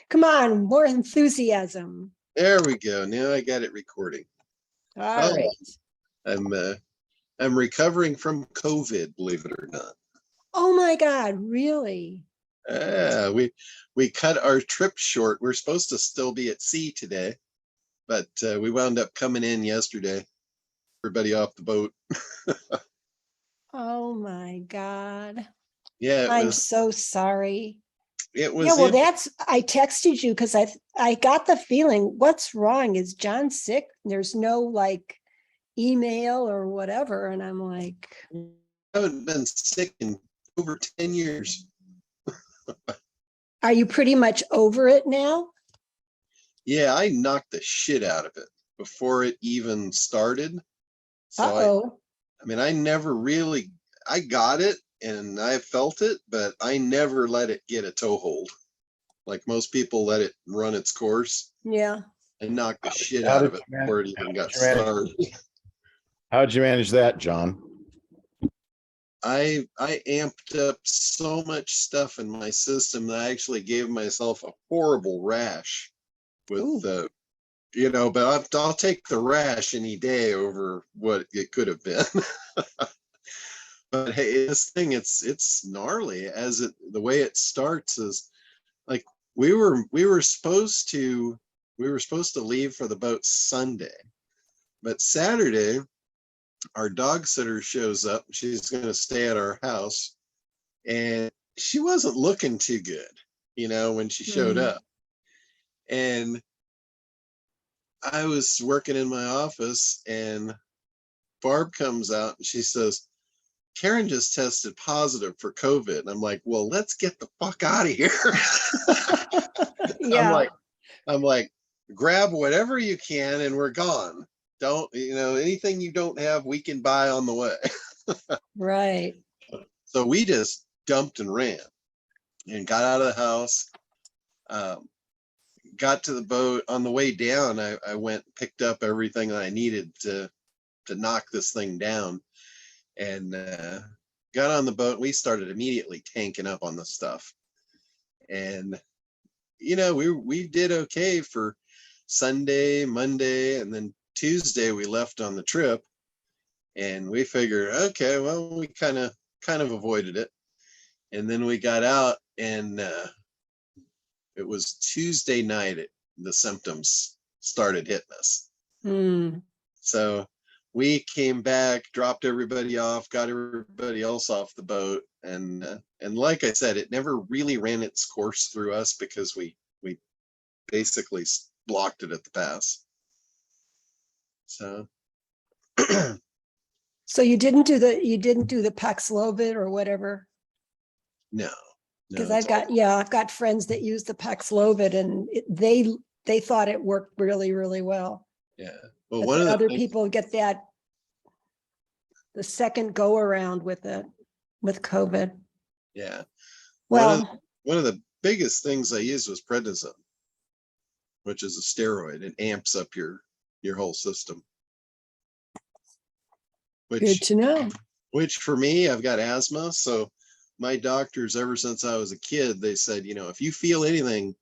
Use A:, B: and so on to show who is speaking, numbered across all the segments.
A: Come on, more enthusiasm.
B: There we go. Now I got it recording.
A: All right.
B: I'm recovering from COVID, believe it or not.
A: Oh my God, really?
B: Yeah, we cut our trip short. We're supposed to still be at sea today, but we wound up coming in yesterday. Everybody off the boat.
A: Oh my God.
B: Yeah,
A: I'm so sorry.
B: it was.
A: Yeah, well, I texted you because I got the feeling, what's wrong? Is John sick? There's no like email or whatever. And I'm like,
B: I haven't been sick in over 10 years.
A: are you pretty much over it now?
B: Yeah, I knocked the shit out of it before it even started. So I mean, I never really, I got it and I felt it, but I never let it get a toehold. Like most people let it run its course.
A: Yeah.
B: I knocked the shit out of it before it even got started.
C: How'd you manage that, John?
B: I amped up so much stuff in my system that I actually gave myself a horrible rash with the, but I'll take the rash any day over what it could have been. But hey, this thing, it's gnarly. The way it starts is like we were supposed to leave for the boat Sunday, but Saturday our dog sitter shows up. She's going to stay at our house, and she wasn't looking too good, when she showed up. And I was working in my office, and Barb comes out and she says, Karen just tested positive for COVID. And I'm like, well, let's get the fuck out of here.
A: Yeah.
B: I'm like, grab whatever you can and we're gone. Don't, anything you don't have, we can buy on the way.
A: Right.
B: So we just dumped and ran and got out of the house. Got to the boat. On the way down, I went and picked up everything that I needed to knock this thing down, and got on the boat. We started immediately tanking up on the stuff, and we did okay for Sunday, Monday, and then Tuesday we left on the trip, and we figured, okay, well, we kind of avoided it, and then we got out, and it was Tuesday night the symptoms started hitting us. So we came back, dropped everybody off, got everybody else off the boat, and like I said, it never really ran its course through us because we basically blocked it at the pass. So
A: So you didn't do the Paxlovid or whatever?
B: No.
A: Because I've got friends that use the Paxlovid, and they thought it worked really, really well.
B: Yeah. Well, one of the
A: other people get the second go around with COVID.
B: Yeah.
A: Well,
B: one of the biggest things I used was prednisone, which is a steroid. It amps up your whole system.
A: Good to know.
B: Which for me, I've got asthma, so my doctors, ever since I was a kid, they said, if you feel anything,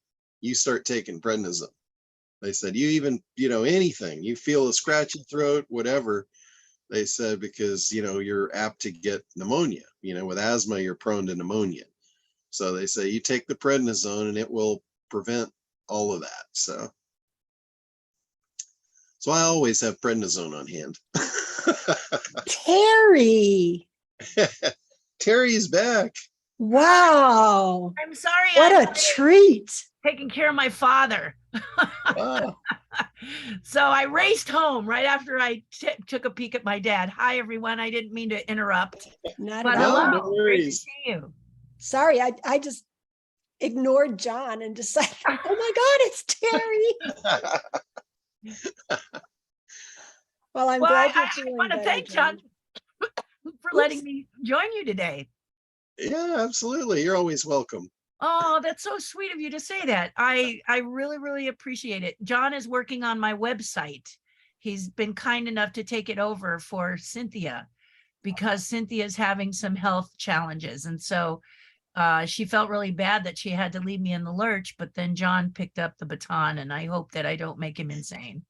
B: you start taking prednisone. They said, you even, anything, you feel a scratchy throat, whatever, they said, because, you're apt to get pneumonia. With asthma, you're prone to pneumonia. So they say you take the prednisone and it will prevent all of that. So I always have prednisone on hand.
A: Terry.
B: Terry's back.
A: Wow.
D: I'm sorry.
A: What a treat.
D: Taking care of my father.
B: Wow.
D: So I raced home right after I took a peek at my dad. Hi, everyone. I didn't mean to interrupt.
A: Not
D: but
A: at all.
D: hello.
B: No
D: Great to
B: worries.
D: see you.
A: Sorry, I just ignored John and decided, oh my God, it's Terry. Well, I'm glad you're feeling
D: I want to
A: better,
D: thank John for letting me join you today.
B: Yeah, absolutely. You're always welcome.
D: Oh, that's so sweet of you to say that. I really, really appreciate it. John is working on my website. He's been kind enough to take it over for Cynthia because Cynthia is having some health challenges. And so she felt really bad that she had to leave me in the lurch, but then John picked up the baton, and I hope that I don't make him insane.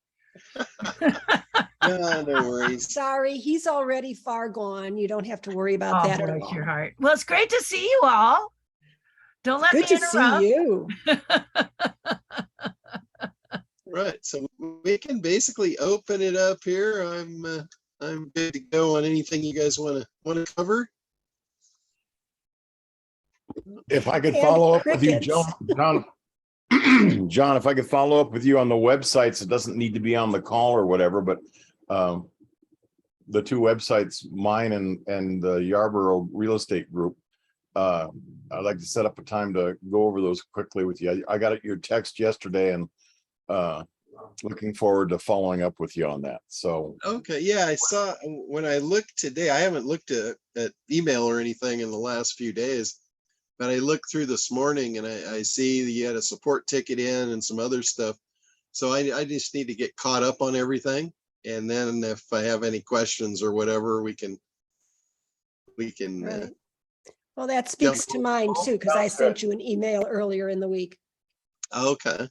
B: No, no worries.
A: Sorry, he's already far gone. You don't have to worry about
D: Oh,
A: that at
D: bless your
A: all.
D: heart. Well, it's great to see you all. Don't let
A: Good
D: me
A: to see
D: interrupt.
A: you.
B: Right. So we can basically open it up here. I'm good to go on anything you guys want to cover.
C: If I could
A: And
C: follow up with you,
A: crickets.
C: John, John, if I could follow up with you on the websites, it doesn't need to be on the call or whatever, but the two websites, mine and the Yarborough Real Estate Group, I'd like to set up a time to go over those quickly with you. I got your text yesterday and looking forward to following up with you on that. So
B: Okay. Yeah, I saw when I looked today, I haven't looked at email or anything in the last few days, but I looked through this morning and I see that you had a support ticket in and some other stuff. So I just need to get caught up on everything. And then if I have any questions or whatever, we can
A: Right. Well, that speaks to mine too, because I sent you an email earlier in the week.
B: okay.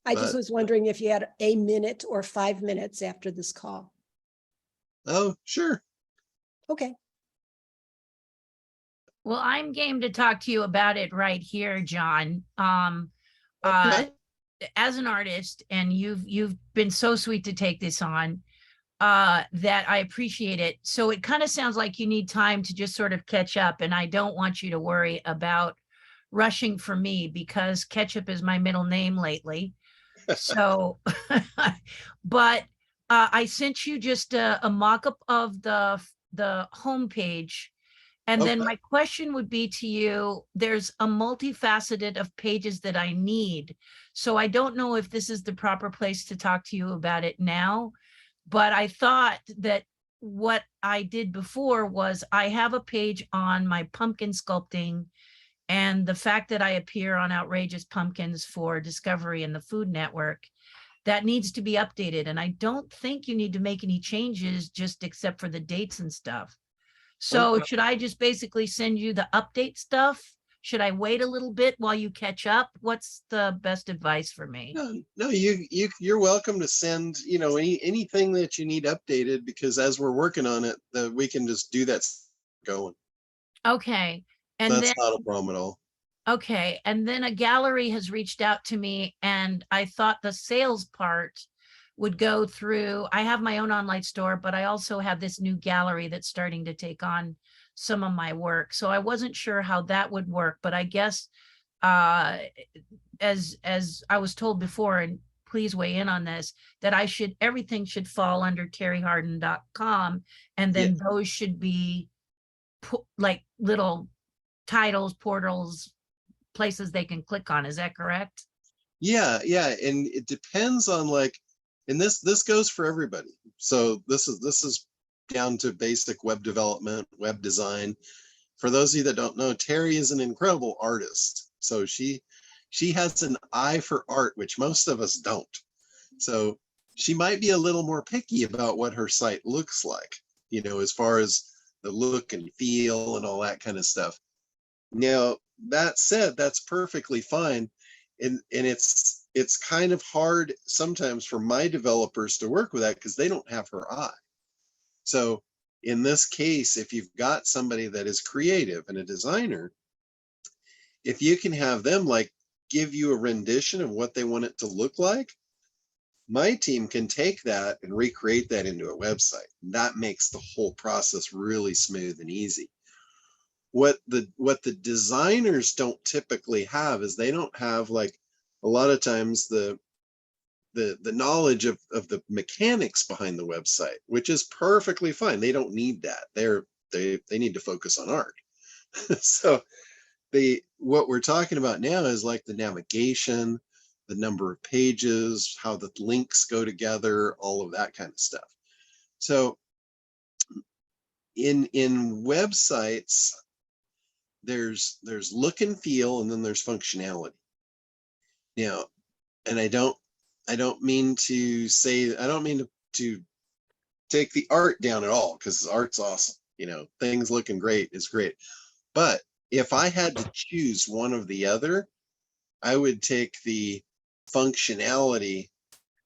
A: I just
B: But-
A: was wondering if you had a minute or 5 minutes after this call.
B: Oh, sure.
A: Okay.
D: Well, I'm game to talk to you about it right here, John.
B: Okay.
D: As an artist, and you've been so sweet to take this on, that I appreciate it. So it kind of sounds like you need time to just sort of catch up, and I don't want you to worry about rushing for me because Ketchup is my middle name lately. So, but I sent you just a mock-up of the homepage. And then
B: Okay.
D: my question would be to you, there's a multifaceted of pages that I need. So I don't know if this is the proper place to talk to you about it now, but I thought that what I did before was I have a page on my pumpkin sculpting and the fact that I appear on Outrageous Pumpkins for Discovery and the Food Network, that needs to be updated. And I don't think you need to make any changes just except for the dates and stuff. So
B: Okay.
D: should I just basically send you the update stuff? Should I wait a little bit while you catch up? What's the best advice for me?
B: No, you're welcome to send, anything that you need updated, because as we're working on it, we can just do that going.
D: Okay. And
B: That's
D: then,
B: not a problem at all.
D: okay. And then a gallery has reached out to me and I thought the sales part would go through, I have my own online store, but I also have this new gallery that's starting to take on some of my work. So I wasn't sure how that would work, but I guess as I was told before, and please weigh in on this, that everything should fall under terryharden.com, and then those should be like little titles, portals, places they can click on. Is that correct?
B: Yeah, and it depends on and this goes for everybody. So this is down to basic web development, web design. For those of you that don't know, Terry is an incredible artist. So she has an eye for art, which most of us don't. So she might be a little more picky about what her site looks like, as far as the look and feel and all that kind of stuff. Now, that said, that's perfectly fine. And it's kind of hard sometimes for my developers to work with that because they don't have her eye. So in this case, if you've got somebody that is creative and a designer, if you can have them give you a rendition of what they want it to look like, my team can take that and recreate that into a website. That makes the whole process really smooth and easy. What the designers don't typically have is they don't have a lot of times the knowledge of the mechanics behind the website, which is perfectly fine. They don't need that. They need to focus on art. So what we're talking about now is the navigation, the number of pages, how the links go together, all of that kind of stuff. So in websites, there's look and feel, and then there's functionality. Now, and I don't mean to take the art down at all, because art's awesome. Things looking great is great. But if I had to choose one or the other, I would take the functionality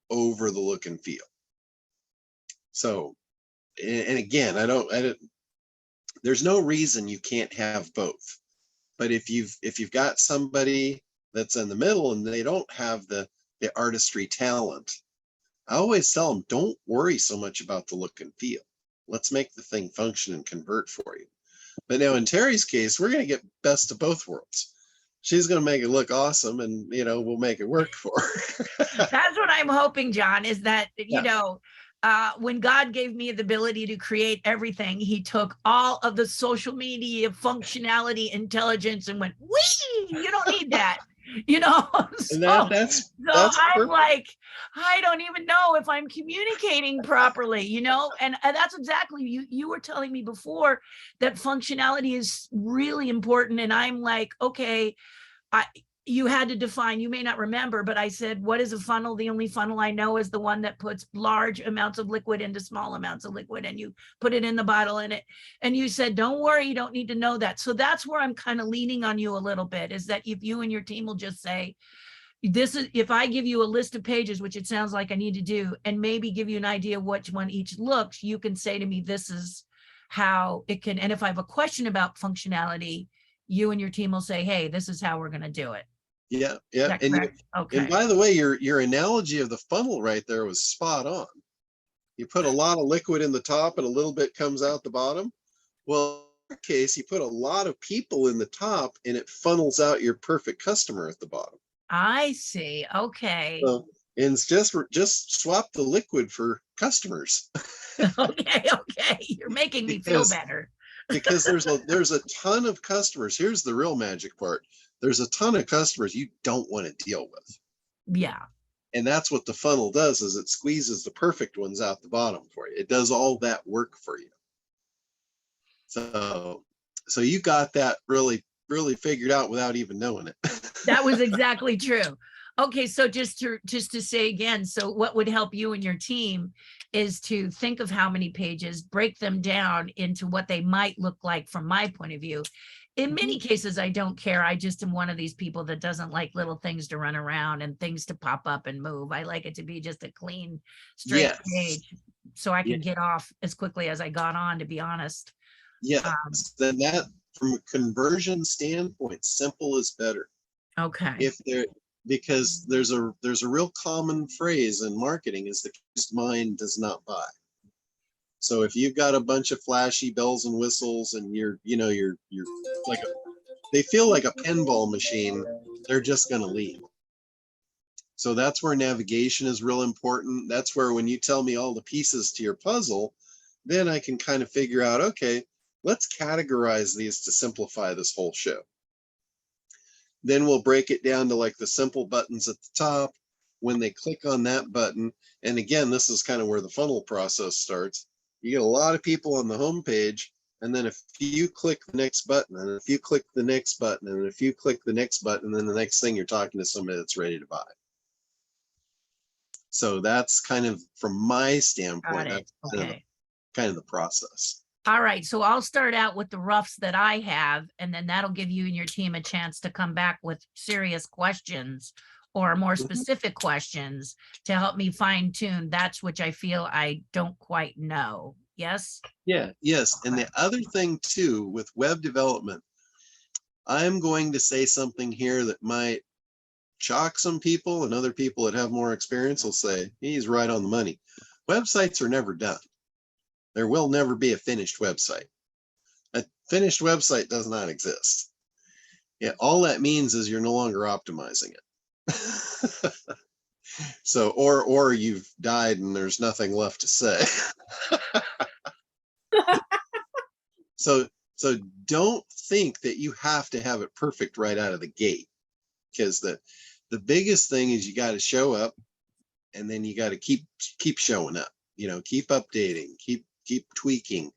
B: over the look and feel. So, and again, I don't, there's no reason you can't have both. But if you've got somebody that's in the middle and they don't have the artistry talent, I always tell them, don't worry so much about the look and feel. Let's make the thing function and convert for you. But now in Terry's case, we're going to get best of both worlds. She's going to make it look awesome, and we'll make it work for her.
D: That's what I'm hoping, John, is that,
B: Yeah.
D: when God gave me the ability to create everything, he took all of the social media functionality, intelligence, and went, wee, you don't need that,
B: And
D: So,
B: that's
D: I'm
B: perfect.
D: like, I don't even know if I'm communicating properly, and that's exactly, you were telling me before that functionality is really important. And I'm like, okay, you had to define, you may not remember, but I said, what is a funnel? The only funnel I know is the one that puts large amounts of liquid into small amounts of liquid, and you put it in the bottle in it. And you said, don't worry, you don't need to know that. So that's where I'm kind of leaning on you a little bit, is that if you and your team will just say, this is, if I give you a list of pages, which it sounds like I need to do, and maybe give you an idea which one each looks, you can say to me, this is how it can, and if I have a question about functionality, you and your team will say, hey, this is how we're going to do it.
B: Yeah.
D: Is that correct? Okay.
B: And by the way, your analogy of the funnel right there was spot on. You put a lot of liquid in the top and a little bit comes out the bottom. Well, in our case, you put a lot of people in the top and it funnels out your perfect customer at the bottom.
D: I see. Okay.
B: So, and it's just swap the liquid for customers.
D: Okay. You're making me feel better.
B: Because there's a ton of customers. Here's the real magic part. There's a ton of customers you don't want to deal with.
D: Yeah.
B: And that's what the funnel does, is it squeezes the perfect ones out the bottom for you. It does all that work for you. So you got that really figured out without even knowing it.
D: That was exactly true. Okay, so just to say again, so what would help you and your team is to think of how many pages, break them down into what they might look like from my point of view. In many cases, I don't care. I just am one of these people that doesn't like little things to run around and things to pop up and move. I like it to be just a clean, straight page, so I can get off as quickly as I got on, to be honest.
B: Then that, from a conversion standpoint, simple is better.
D: Okay.
B: Because there's a real common phrase in marketing, is the confused mind does not buy. So if you've got a bunch of flashy bells and whistles and you're like they feel like a pinball machine, they're just going to leave. So that's where navigation is real important. That's where, when you tell me all the pieces to your puzzle, then I can kind of figure out, okay, let's categorize these to simplify this whole show. Then we'll break it down to like the simple buttons at the top. When they click on that button, and again, this is kind of where the funnel process starts. You get a lot of people on the home page, and then if you click the next button, and if you click the next button, and if you click the next button, then the next thing you're talking to somebody that's ready to buy. So that's kind of, from my standpoint, that's kind of the process.
D: All right, so I'll start out with the roughs that I have, and then that'll give you and your team a chance to come back with serious questions or more specific questions to help me fine tune that's which I feel I don't quite know. Yes?
B: Yeah, yes. And the other thing too, with web development, I'm going to say something here that might shock some people, and other people that have more experience will say, he's right on the money. Websites are never done. There will never be a finished website. A finished website does not exist. Yeah, all that means is you're no longer optimizing it. So, or you've died and there's nothing left to say. So don't think that you have to have it perfect right out of the gate, because the biggest thing is you got to show up, and then you got to keep showing up. Keep updating, keep tweaking.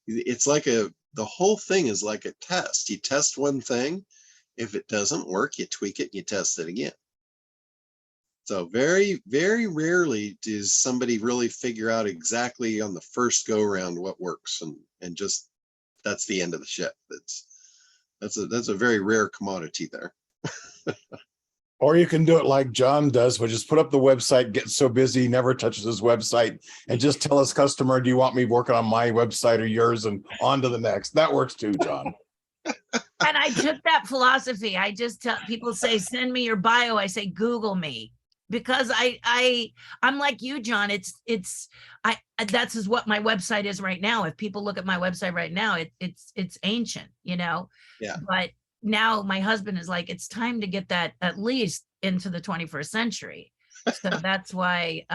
B: It's like the whole thing is like a test. You test one thing. If it doesn't work, you tweak it and you test it again. So very, very rarely does somebody really figure out exactly on the first go around what works, and just that's the end of the ship. That's a very rare commodity there.
C: Or you can do it like John does, which is put up the website, get so busy, he never touches his website, and just tell his customer, do you want me working on my website or yours, and on to the next. That works too, John.
D: And I took that philosophy. I just tell people, say, send me your bio. I say, Google me, because I'm like you, John. That's is what my website is right now. If people look at my website right now, it's ancient, you know.
B: Yeah.
D: But now my husband is like, it's time to get that at least into the 21st century. So that's why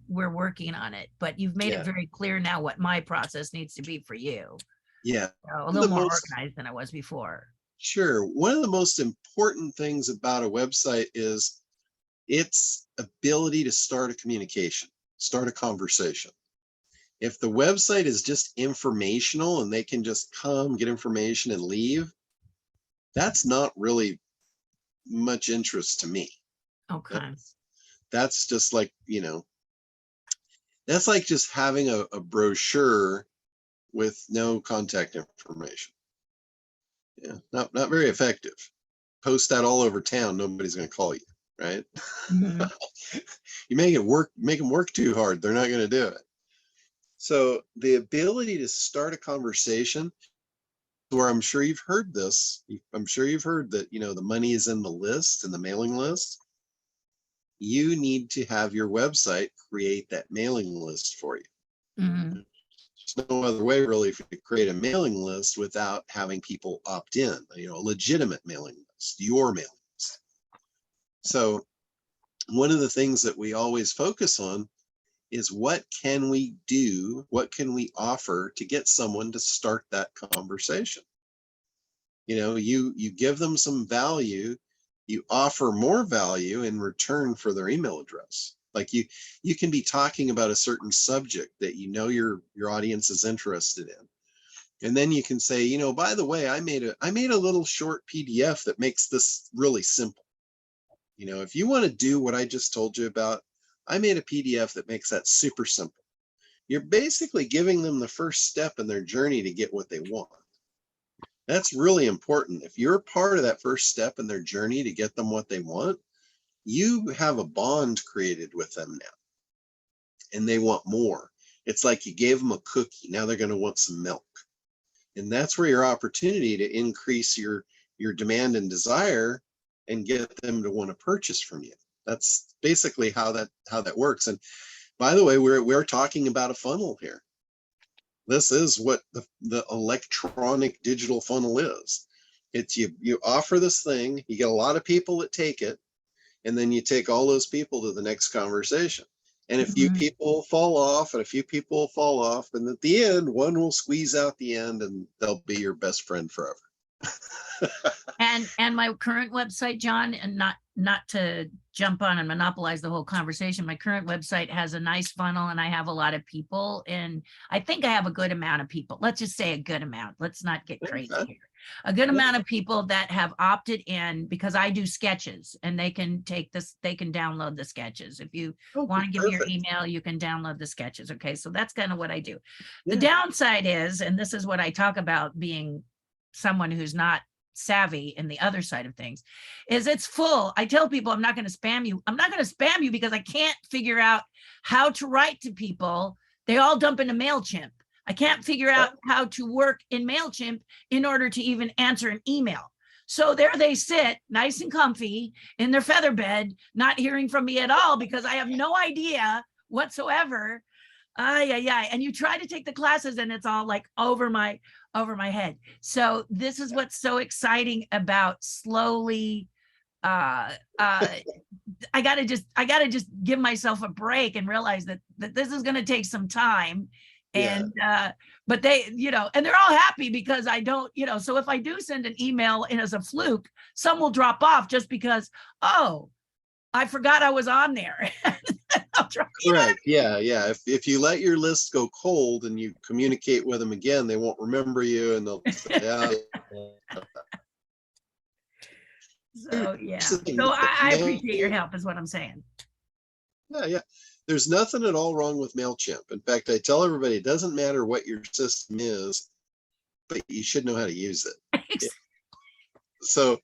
D: we're working on it. But you've made it very clear now what my process needs to be for you.
B: Yeah.
D: So a little more organized than I was before.
B: Sure. One of the most important things about a website is its ability to start a communication, start a conversation. If the website is just informational and they can just come, get information and leave, that's not really much interest to me.
D: Okay.
B: That's just like, you know, that's like just having a brochure with no contact information. Yeah, not very effective. Post that all over town, nobody's going to call you, right?
D: Mhm.
B: You make them work too hard, they're not going to do it. So the ability to start a conversation, where I'm sure you've heard this, I'm sure you've heard that, you know, the money is in the list, in the mailing list. You need to have your website create that mailing list for you.
D: Mhm.
B: There's no other way really to create a mailing list without having people opt in, you know, a legitimate mailing list, your mailing list. So one of the things that we always focus on is what can we do? What can we offer to get someone to start that conversation? You know, you give them some value, you offer more value in return for their email address. Like you can be talking about a certain subject that you know your audience is interested in. And then you can say, you know, by the way, I made a little short PDF that makes this really simple. You know, if you want to do what I just told you about, I made a PDF that makes that super simple. You're basically giving them the first step in their journey to get what they want. That's really important. If you're part of that first step in their journey to get them what they want, you have a bond created with them now, and they want more. It's like you gave them a cookie. Now they're going to want some milk. And that's where your opportunity to increase your demand and desire and get them to want to purchase from you. That's basically how that works. And by the way, we're talking about a funnel here. This is what the electronic digital funnel is. It's you offer this thing, you get a lot of people that take it, and then you take all those people to the next conversation. And a few people fall off, and a few people fall off, and at the end, one will squeeze out the end, and they'll be your best friend forever.
D: And my current website, John, and not to jump on and monopolize the whole conversation, my current website has a nice funnel, and I have a lot of people, and I think I have a good amount of people. Let's just say a good amount. Let's not get crazy here. A good amount of people that have opted in, because I do sketches, and they can download the sketches. If you want to give me your email, you can download the sketches. Okay, so that's kind of what I do. The downside is, and this is what I talk about being someone who's not savvy in the other side of things, is it's full. I tell people I'm not going to spam you. I'm not going to spam you because I can't figure out how to write to people. They all dump into MailChimp. I can't figure out how to work in MailChimp in order to even answer an email. So there they sit, nice and comfy in their feather bed, not hearing from me at all because I have no idea whatsoever. And you try to take the classes and it's all like over my head. So this is what's so exciting about slowly I gotta just give myself a break and realize that this is going to take some time. And but they, you know, and they're all happy because I don't, you know, so if I do send an email in as a fluke, some will drop off just because, oh, I forgot I was on there. I'll try,
B: correct. Yeah. If you let your list go cold and you communicate with them again, they won't remember you, and they'll say,
D: So so I appreciate your help is what I'm saying.
B: Yeah. There's nothing at all wrong with MailChimp. In fact, I tell everybody it doesn't matter what your system is, but you should know how to use it. So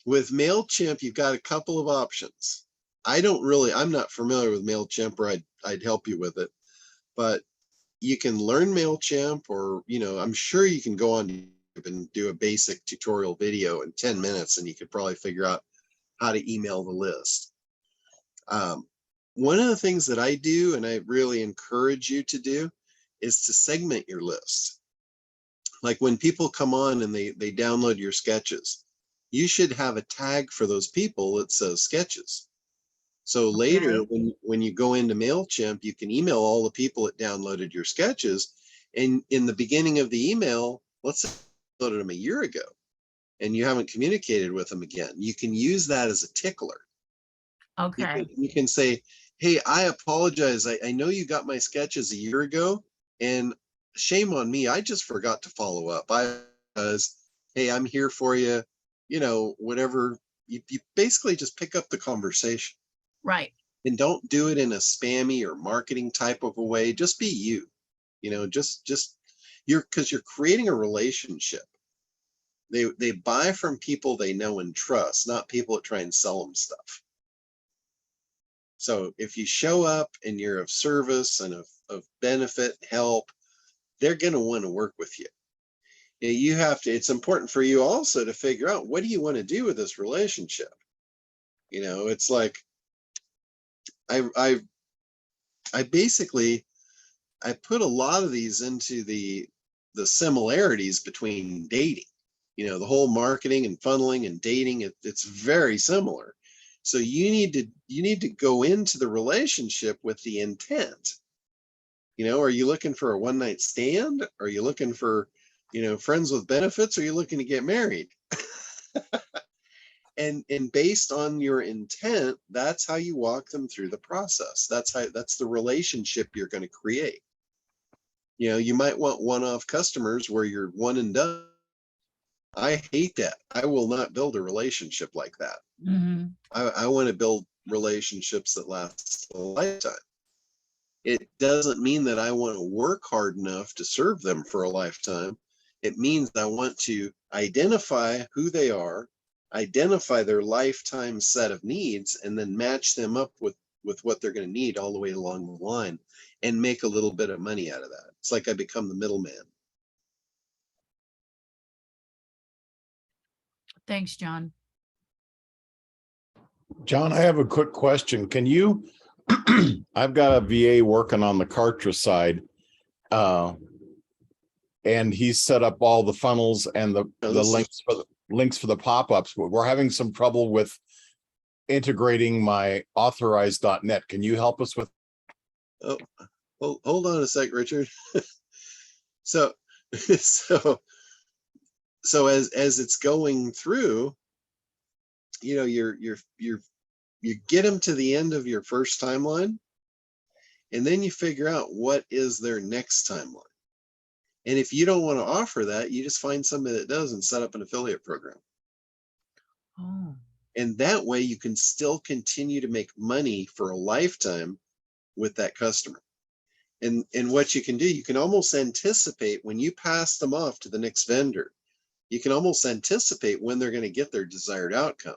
B: with MailChimp, you've got a couple of options. I'm not familiar with MailChimp, or I'd help you with it, but you can learn MailChimp, or, I'm sure you can go on YouTube and do a basic tutorial video in 10 minutes, and you could probably figure out how to email the list. One of the things that I do, and I really encourage you to do, is to segment your list. Like when people come on and they download your sketches, you should have a tag for those people that says sketches. So later, when you go into MailChimp, you can email all the people that downloaded your sketches. And in the beginning of the email, let's say you downloaded them a year ago and you haven't communicated with them again, you can use that as a tickler.
D: Okay.
B: You can say, hey, I apologize. I know you got my sketches a year ago, and shame on me. I just forgot to follow up. Hey, I'm here for you. Whatever. You basically just pick up the conversation.
D: Right.
B: And don't do it in a spammy or marketing type of a way. Just be you. Because you're creating a relationship. They buy from people they know and trust, not people that try and sell them stuff. So if you show up and you're of service and of benefit, help, they're going to want to work with you. It's important for you also to figure out, what do you want to do with this relationship? It's like, I basically put a lot of these into the similarities between dating. The whole marketing and funneling and dating, it's very similar. So you need to go into the relationship with the intent. Are you looking for a one-night stand? Are you looking for, friends with benefits? Are you looking to get married? And based on your intent, that's how you walk them through the process. That's the relationship you're going to create. You might want one-off customers where you're one and done. I hate that. I will not build a relationship like that.
D: Mm-hmm.
B: I want to build relationships that last a lifetime. It doesn't mean that I want to work hard enough to serve them for a lifetime. It means I want to identify who they are, identify their lifetime set of needs, and then match them up with what they're going to need all the way along the line, and make a little bit of money out of that. It's like I become the middleman.
D: Thanks, John.
C: John, I have a quick question. Can you, I've got a VA working on the Cartridge side, and he's set up all the funnels and the links for the pop-ups, but we're having some trouble with integrating my authorized.net. Can you help us with?
B: Oh, hold on a sec, Richard. So as it's going through, you get them to the end of your first timeline, and then you figure out what is their next timeline. And if you don't want to offer that, you just find somebody that does and set up an affiliate program.
D: Oh.
B: And that way you can still continue to make money for a lifetime with that customer. And what you can do, you can almost anticipate when you pass them off to the next vendor, you can almost anticipate when they're going to get their desired outcome.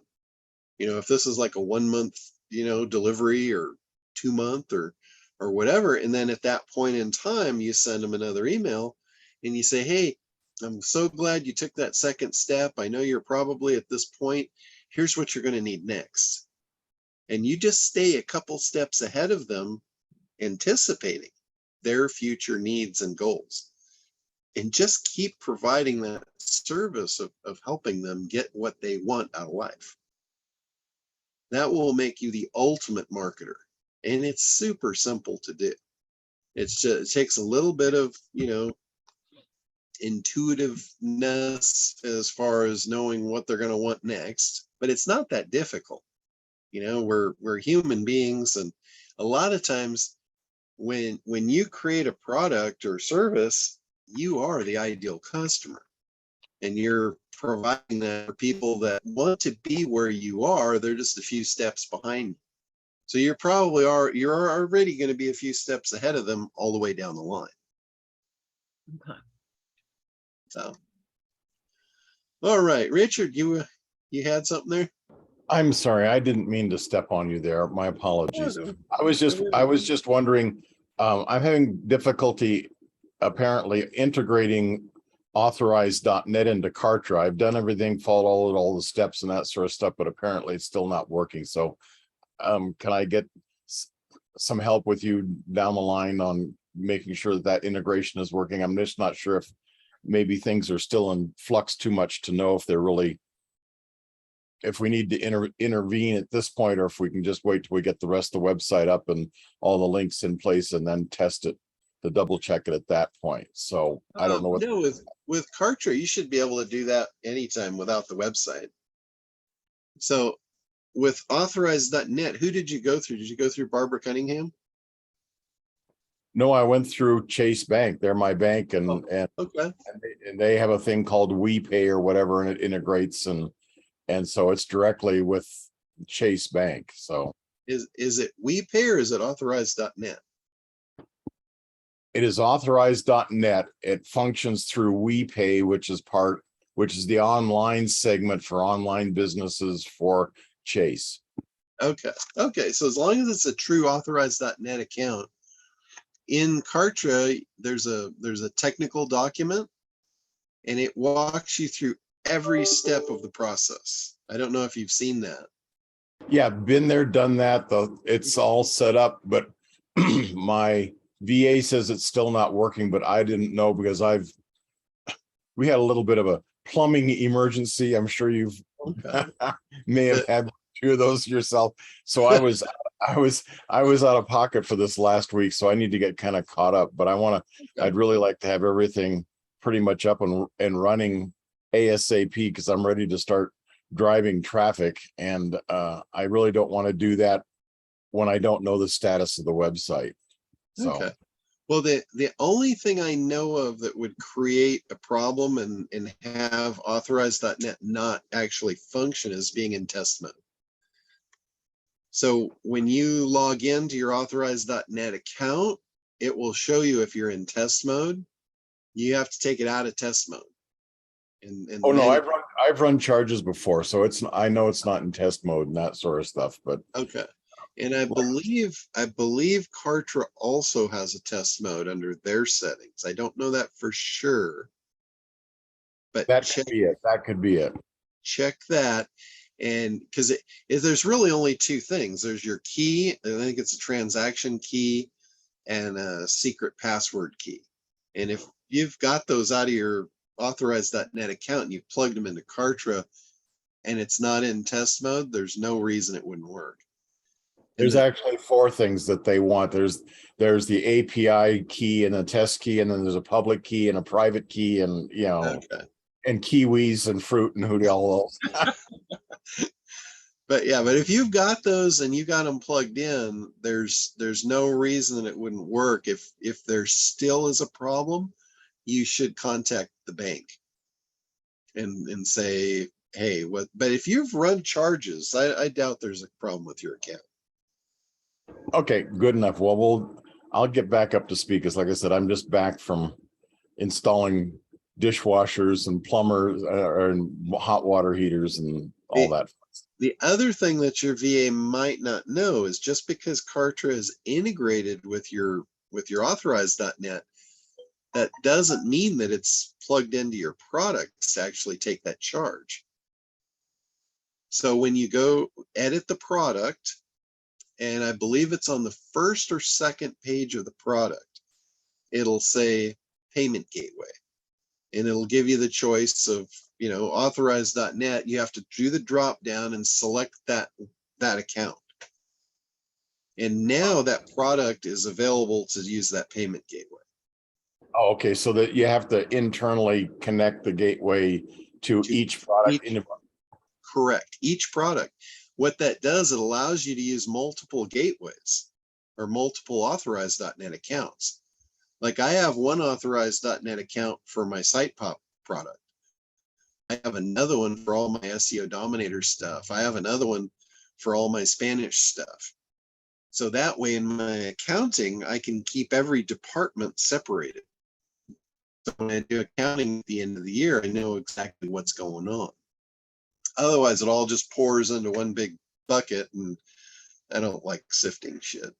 B: If this is like a 1 month, delivery, or 2 month or whatever. And then at that point in time, you send them another email and you say, hey, I'm so glad you took that second step. I know you're probably at this point. Here's what you're going to need next. And you just stay a couple steps ahead of them, anticipating their future needs and goals. And just keep providing that service of helping them get what they want out of life. That will make you the ultimate marketer. And it's super simple to do. It takes a little bit of, intuitiveness as far as knowing what they're going to want next, but it's not that difficult. We're human beings, and a lot of times when you create a product or service, you are the ideal customer, and you're providing that for people that want to be where you are. They're just a few steps behind you. So you're already going to be a few steps ahead of them all the way down the line.
D: Okay.
B: So, all right, Richard, you You had something there?
C: I'm sorry, I didn't mean to step on you there. My apologies.
B: no.
C: I was just wondering, I'm having difficulty apparently integrating authorized.net into Kartra. I've done everything, followed all the steps and that sort of stuff, but apparently it's still not working. So can I get some help with you down the line on making sure that that integration is working? I'm just not sure if maybe things are still in flux too much to know if they're really, if we need to intervene at this point, or if we can just wait till we get the rest of the website up and all the links in place and then test it to double check it at that point. So I don't know what.
B: No, with Cartridge, you should be able to do that anytime without the website. So with authorized.net, who did you go through? Did you go through Barbara Cunningham?
C: No, I went through Chase Bank. They're my bank, and
B: Okay.
C: and they have a thing called WePay or whatever, and it integrates, and so it's directly with Chase Bank. So
B: Is it WePay or is it authorized.net?
C: it is authorized.net. It functions through WePay, which is the online segment for online businesses for Chase.
B: Okay. Okay. So as long as it's a true authorized.net account, in Kartra, there's a technical document and it walks you through every step of the process. I don't know if you've seen that.
C: Yeah, been there, done that. It's all set up, but my VA says it's still not working, but I didn't know because we had a little bit of a plumbing emergency. I'm sure you've
B: Okay.
C: may have had two of those yourself. So I was out of pocket for this last week, so I need to get kind of caught up. But I'd really like to have everything pretty much up and running ASAP because I'm ready to start driving traffic, and I really don't want to do that when I don't know the status of the website. So.
B: Okay. Well, the only thing I know of that would create a problem and have authorized.net not actually function is being in test mode. So when you log into your authorized.net account, it will show you if you're in test mode. You have to take it out of test mode. And
C: Oh no,
B: then,
C: I've run charges before, so I know it's not in test mode and that sort of stuff. But
B: okay. And I believe Kartra also has a test mode under their settings. I don't know that for sure, but
C: that could be it. That could be it.
B: Check that. And because there's really only two things. There's your key, and I think it's a transaction key and a secret password key. And if you've got those out of your authorized.net account and you've plugged them into Kartra and it's not in test mode, there's no reason it wouldn't work.
C: There's actually four things that they want. There's the API key and a test key, and then there's a public key and a private key, and
B: Okay.
C: and kiwis and fruit and who all else.
B: But yeah, but if you've got those and you got them plugged in, there's no reason it wouldn't work. If there still is a problem, you should contact the bank and say, hey, what? But if you've run charges, I doubt there's a problem with your account.
C: Okay, good enough. Well, I'll get back up to speed because, like I said, I'm just back from installing dishwashers and plumbers and hot water heaters and all that.
B: The other thing that your VA might not know is just because Kartra is integrated with your authorized.net, that doesn't mean that it's plugged into your products to actually take that charge. So when you go edit the product, and I believe it's on the first or second page of the product, it'll say payment gateway. And it'll give you the choice of, authorized.net. You have to do the drop down and select that account. And now that product is available to use that payment gateway.
C: Oh, okay, so that you have to internally connect the gateway to each product.
B: Correct. Each product. What that does, it allows you to use multiple gateways or multiple authorized.net accounts. Like I have one authorized.net account for my SitePop product. I have another one for all my SEO Dominator stuff. I have another one for all my Spanish stuff. So that way in my accounting, I can keep every department separated. So when I do accounting at the end of the year, I know exactly what's going on. otherwise it all just pours into one big bucket, and I don't like sifting shit.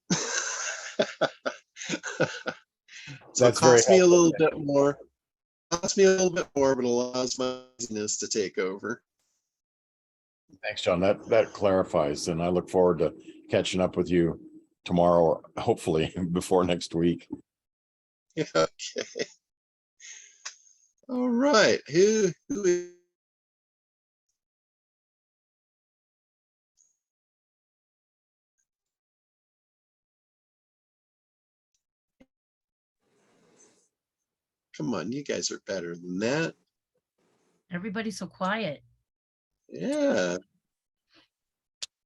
B: So it
C: That's very
B: costs me a
C: helpful.
B: little bit more. Costs me a little bit more, but allows my business to take over.
C: Thanks, John. That clarifies, and I look forward to catching up with you tomorrow, or hopefully before next week.
B: Okay. All right. Who is come on, you guys are better than that.
D: Everybody's so quiet.
B: Yeah.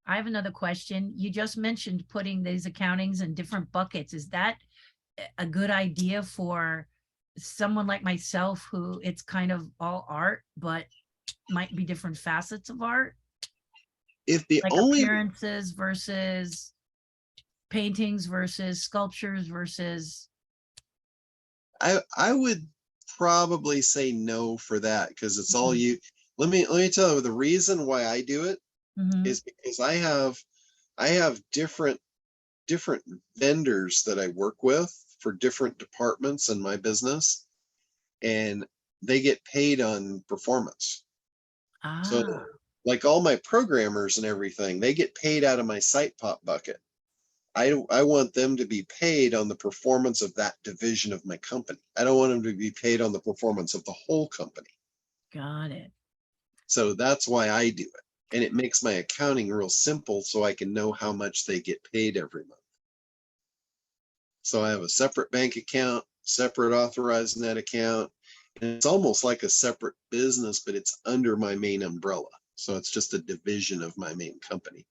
D: I have another question. You just mentioned putting these accountings in different buckets. Is that a good idea for someone like myself who it's kind of all art, but might be different facets of art,
B: If the
D: like
B: only
D: appearances versus paintings versus sculptures versus,
B: I would probably say no for that, because it's all you. Let me tell you the reason why I do it
D: Mhm.
B: is because I have different vendors that I work with for different departments in my business, and they get paid on performance. So
D: Ah,
B: like all my programmers and everything, they get paid out of my site pop bucket. I want them to be paid on the performance of that division of my company. I don't want them to be paid on the performance of the whole company.
D: got it.
B: So that's why I do it. And it makes my accounting real simple so I can know how much they get paid every month. So I have a separate bank account, separate authorized net account. And it's almost like a separate business, but it's under my main umbrella. So it's just a division of my main company.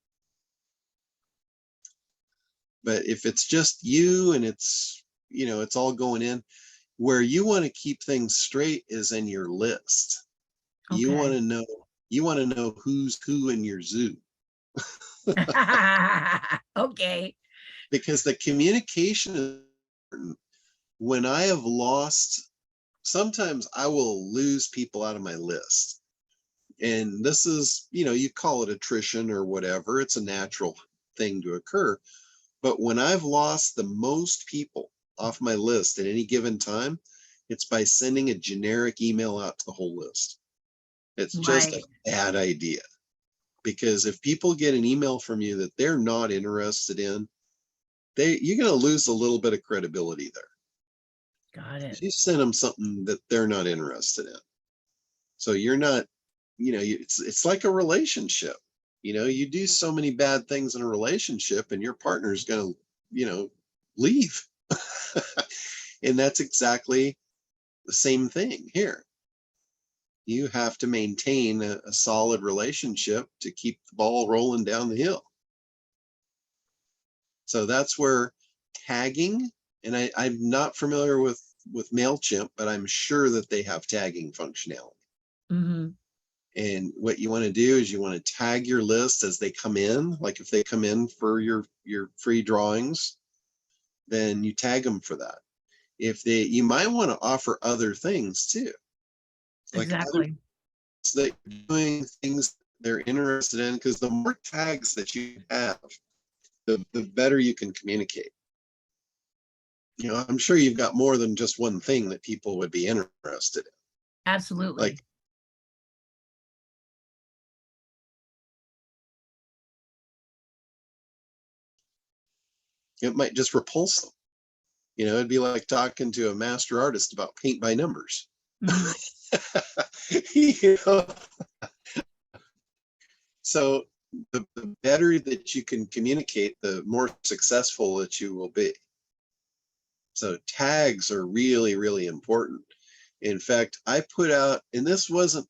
B: But if it's just you and it's, it's all going in, where you want to keep things straight is in your list. You want to know who's who in your zoo,
D: Okay.
B: because the communication is important. When I have lost, sometimes I will lose people out of my list. And this is, you call it attrition or whatever. It's a natural thing to occur. But when I've lost the most people off my list at any given time, it's by sending a generic email out to the whole list. It's just a
D: Right.
B: bad idea, because if people get an email from you that they're not interested in, you're going to lose a little bit of credibility there.
D: Got it.
B: You send them something that they're not interested in. So you're not, it's like a relationship. You do so many bad things in a relationship and your partner's going to, leave. And that's exactly the same thing here. You have to maintain a solid relationship to keep the ball rolling down the hill. So that's where tagging, and I'm not familiar with MailChimp, but I'm sure that they have tagging functionality.
D: Mm-hmm.
B: And what you want to do is you want to tag your list as they come in. Like if they come in for your free drawings, then you tag them for that. You might want to offer other things too. Like
D: Exactly.
B: that doing things they're interested in, because the more tags that you have, the better you can communicate. I'm sure you've got more than just one thing that people would be interested in.
D: Absolutely.
B: Like, it might just repulse them. It'd be like talking to a master artist about paint by numbers.
D: Mhm.
B: So the better that you can communicate, the more successful that you will be. So tags are really, really important. In fact, I put out, and this wasn't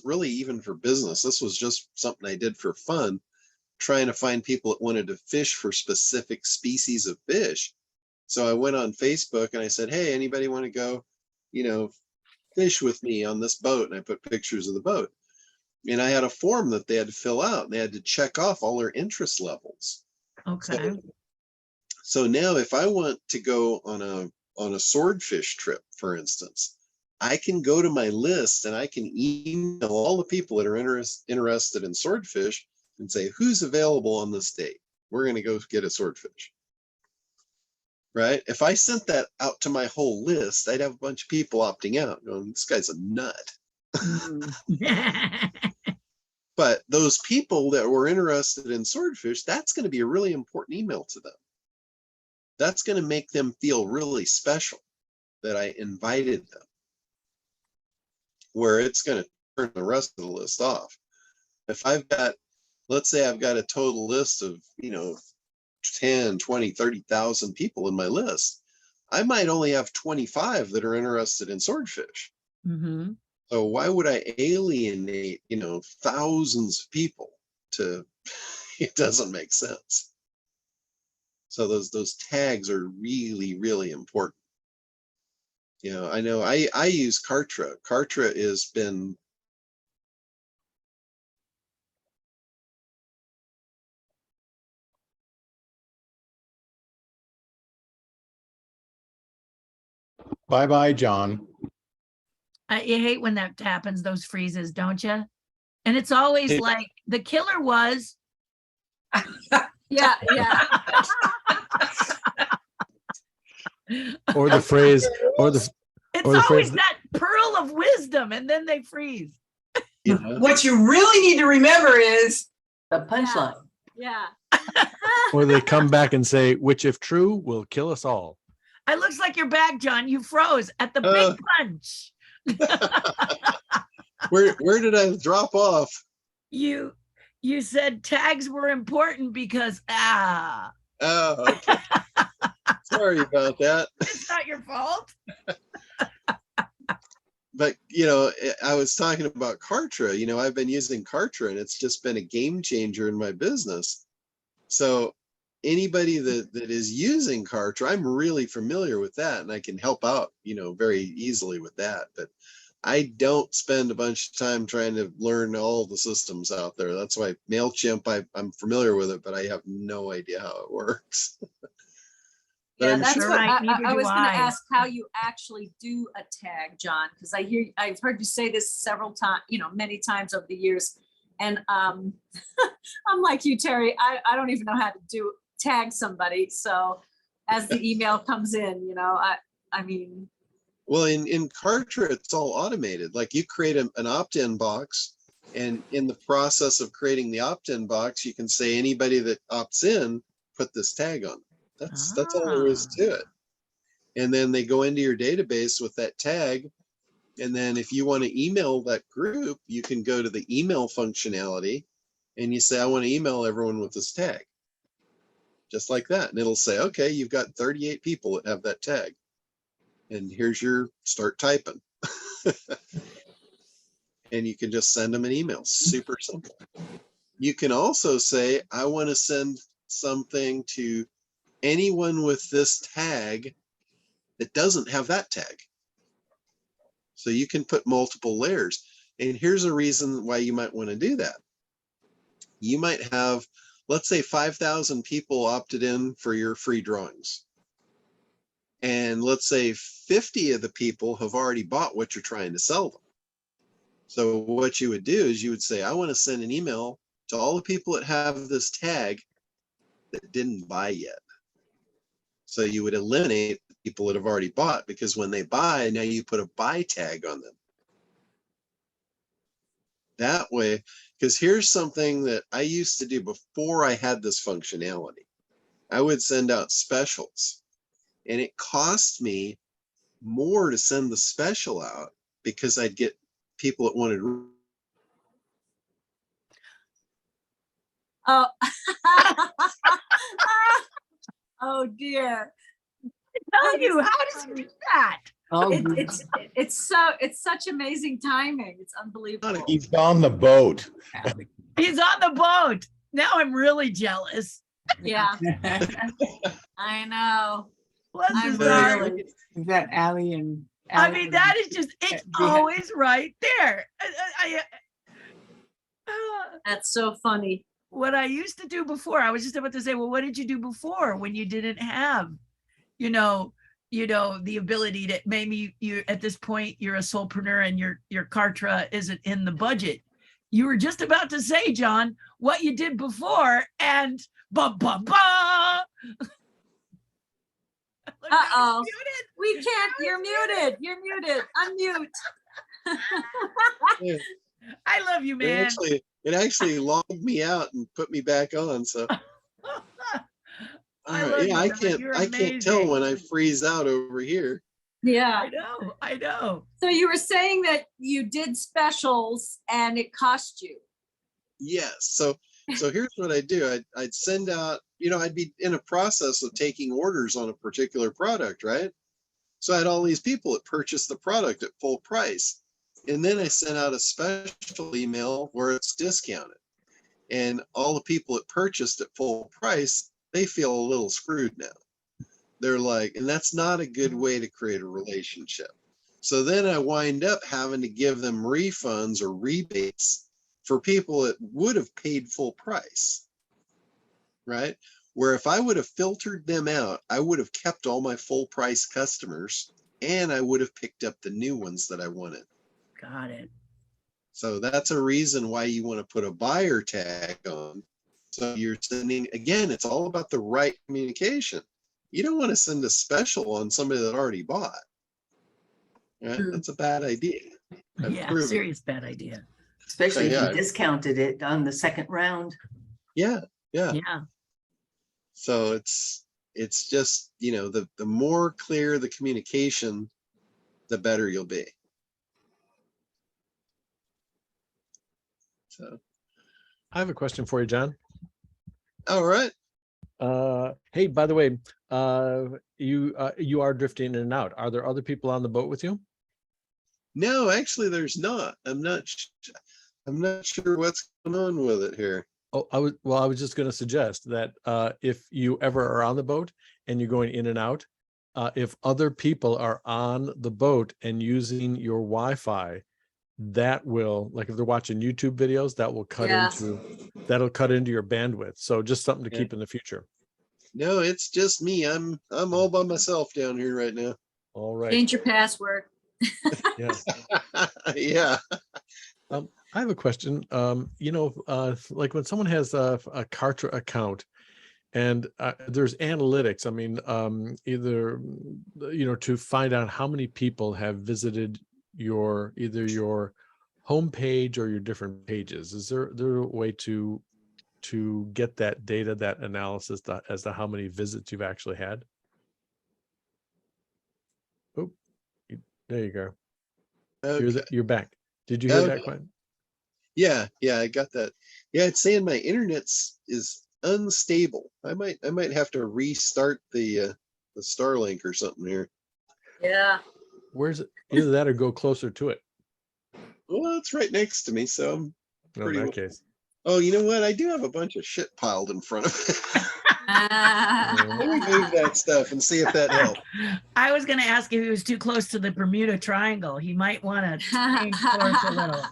B: really even for business. This was just something I did for fun, trying to find people that wanted to fish for specific species of fish. So I went on Facebook and I said, hey, anybody want to go, fish with me on this boat? And I put pictures of the boat. And I had a form that they had to fill out, and they had to check off all their interest levels.
D: Okay.
B: So now if I want to go on a swordfish trip, for instance, I can go to my list and I can email all the people that are interested in swordfish and say, who's available on this date? We're going to go get a swordfish. Right? If I sent that out to my whole list, I'd have a bunch of people opting out going, this guy's a nut. But those people that were interested in swordfish, that's going to be a really important email to them. That's going to make them feel really special that I invited them, where it's going to turn the rest of the list off. If I've got, let's say I've got a total list of, 10, 20, 30,000 people in my list, I might only have 25 that are interested in swordfish.
D: Mm-hmm.
B: So why would I alienate, thousands of people to, it doesn't make sense. So those tags are really, really important. I know I use Cartridge. Cartridge has been
C: Bye-bye, John.
D: You hate when that happens, those freezes, don't you? And it's always
C: It-
D: like the killer was.
E: Yeah, yeah.
F: Or the phrase, or the
D: It's
F: Or the
D: always
F: phrase-
D: that pearl of wisdom, and then they freeze.
G: What you really need to remember is
E: The punchline.
G: yeah.
F: or they come back and say, which if true will kill us all.
D: It looks like you're back, John. You froze at the big punch.
B: where did I drop off?
D: You said tags were important because
B: Oh, okay. Sorry about that.
D: it's not your fault.
B: But I was talking about Cartridge. I've been using Cartridge, and it's just been a game changer in my business. So anybody that is using Cartridge, I'm really familiar with that, and I can help out, very easily with that. But I don't spend a bunch of time trying to learn all the systems out there. That's why MailChimp, I'm familiar with it, but I have no idea how it works. But
E: Yeah,
B: I'm
E: that's
B: sure-
E: what
D: Right, neither
E: I
D: do
E: was going
D: I.
E: to ask how you actually do a tag, John, because I've heard you say this several times, many times over the years. And I'm like you, Terry, I don't even know how to tag somebody. So as the email comes in, I mean.
B: Well, in Cartridge, it's all automated. Like you create an opt-in box, and in the process of creating the opt-in box, you can say anybody that opts in, put this tag on. That's all there is to it. And then they go into your database with that tag. And then if you want to email that group, you can go to the email functionality and you say, I want to email everyone with this tag. Just like that. And it'll say, okay, you've got 38 people that have that tag. And here's your start typing. And you can just send them an email. Super simple. You can also say, I want to send something to anyone with this tag that doesn't have that tag. So you can put multiple layers. And here's a reason why you might want to do that. You might have, let's say 5,000 people opted in for your free drawings. And let's say 50 of the people have already bought what you're trying to sell them. So what you would do is you would say, I want to send an email to all the people that have this tag that didn't buy yet. So you would eliminate the people that have already bought, because when they buy, now you put a buy tag on them. That way, because here's something that I used to do before I had this functionality. I would send out specials, and it cost me more to send the special out because I'd get people that wanted.
E: Oh, oh dear.
D: Tell you, how does he do that?
F: Oh,
E: It's such amazing timing. It's unbelievable.
C: He's on the boat.
D: He's on the boat. Now I'm really jealous.
E: Yeah, I know.
D: Bless
E: I'm
D: his heart.
E: really.
H: Is that Allie and?
D: I mean, that is just, it's
H: Yeah.
D: always right there.
E: That's so funny.
D: What I used to do before, I was just about to say, well, what did you do before when you didn't have, you know, the ability to, maybe you, at this point, you're a solopreneur and your Kartra isn't in the budget. You were just about to say, John, what you did before, and ba.
E: Uh-oh. We can't, you're muted. You're muted. Unmute.
B: Yeah,
D: I love you, man.
B: it actually logged me out and put me back on. So
D: I
B: all
D: love
B: right,
D: you,
B: I
D: John. You're
B: can't tell
D: amazing.
B: when I freeze out over here.
E: Yeah.
D: I know.
E: So you were saying that you did specials and it cost you.
B: Yes. So here's what I do. I'd send out, I'd be in a process of taking orders on a particular product, right? So I had all these people that purchased the product at full price. And then I sent out a special email where it's discounted. And all the people that purchased at full price, they feel a little screwed now. They're like, and that's not a good way to create a relationship. So then I wind up having to give them refunds or rebates for people that would have paid full price, right? Where if I would have filtered them out, I would have kept all my full price customers and I would have picked up the new ones that I wanted.
D: Got it.
B: So that's a reason why you want to put a buyer tag on. So you're sending, again, it's all about the right communication. You don't want to send a special on somebody that already bought. Right? That's a bad idea.
D: Yeah, serious bad idea.
G: Especially if
B: Yeah.
G: you discounted it on the second round.
B: Yeah.
D: Yeah.
B: So it's just, the more clear the communication, the better you'll be. So
F: I have a question for you, John.
B: all right.
F: Hey, by the way, you are drifting in and out. Are there other people on the boat with you?
B: No, actually there's not. I'm not sure what's going on with it here.
F: Oh, I was just going to suggest that if you ever are on the boat and you're going in and out, if other people are on the boat and using your Wi-Fi, that will, like if they're watching YouTube videos, that will cut that'll cut into your bandwidth. So just something to keep in the future.
B: No, it's just me. I'm all by myself down here right now.
F: All right.
E: Change your password.
F: Yeah.
B: Yeah.
F: I have a question. Like when someone has a Kartra account and there's analytics, I mean, either, to find out how many people have visited either your homepage or your different pages. Is there a way to get that data, that analysis as to how many visits you've actually had? Oh, there you go.
B: Okay.
F: You're back. Did you hear that, Quinn?
B: Yeah, I got that. Yeah, it's saying my internet is unstable. I might have to restart the Starlink or something here.
E: Yeah.
F: Where's it? Either that or go closer to it.
B: Well, it's right next to me, so I'm pretty
F: in that case.
B: Oh, you know what? I do have a bunch of shit piled in front of me. Let me move that stuff and see if that helps.
D: I was going to ask if he was too close to the Bermuda Triangle. He might want to change course a little.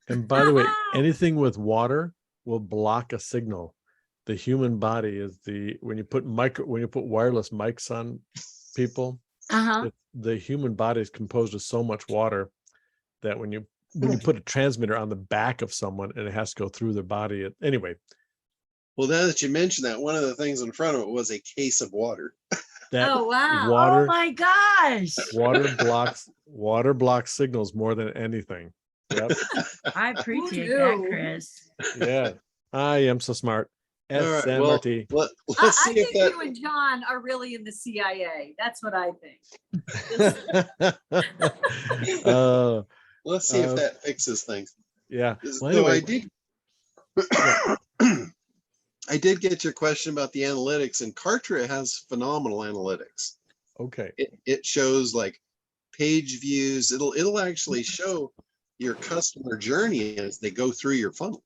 F: And by the way, anything with water will block a signal. The human body is when you put wireless mics on people, the human body is composed of so much water that when you put a transmitter on the back of someone and it has to go through their body. Anyway.
B: Well, now that you mentioned that, one of the things in front of it was a case of water.
E: Oh, wow.
F: Water,
D: oh my gosh.
F: Water blocks signals more than anything. Yep.
D: I appreciate that, Chris.
F: Yeah. I am so smart.
B: Right,
F: SMRT.
B: let's
E: I
B: see
E: think
B: if
E: you and John are really in the CIA. That's what I think.
B: let's see if that fixes things.
F: Yeah.
B: Well, anyway, I did get your question about the analytics, and Cartridge has phenomenal analytics.
F: Okay.
B: It shows like page views. It'll actually show your customer journey as they go through your funnel.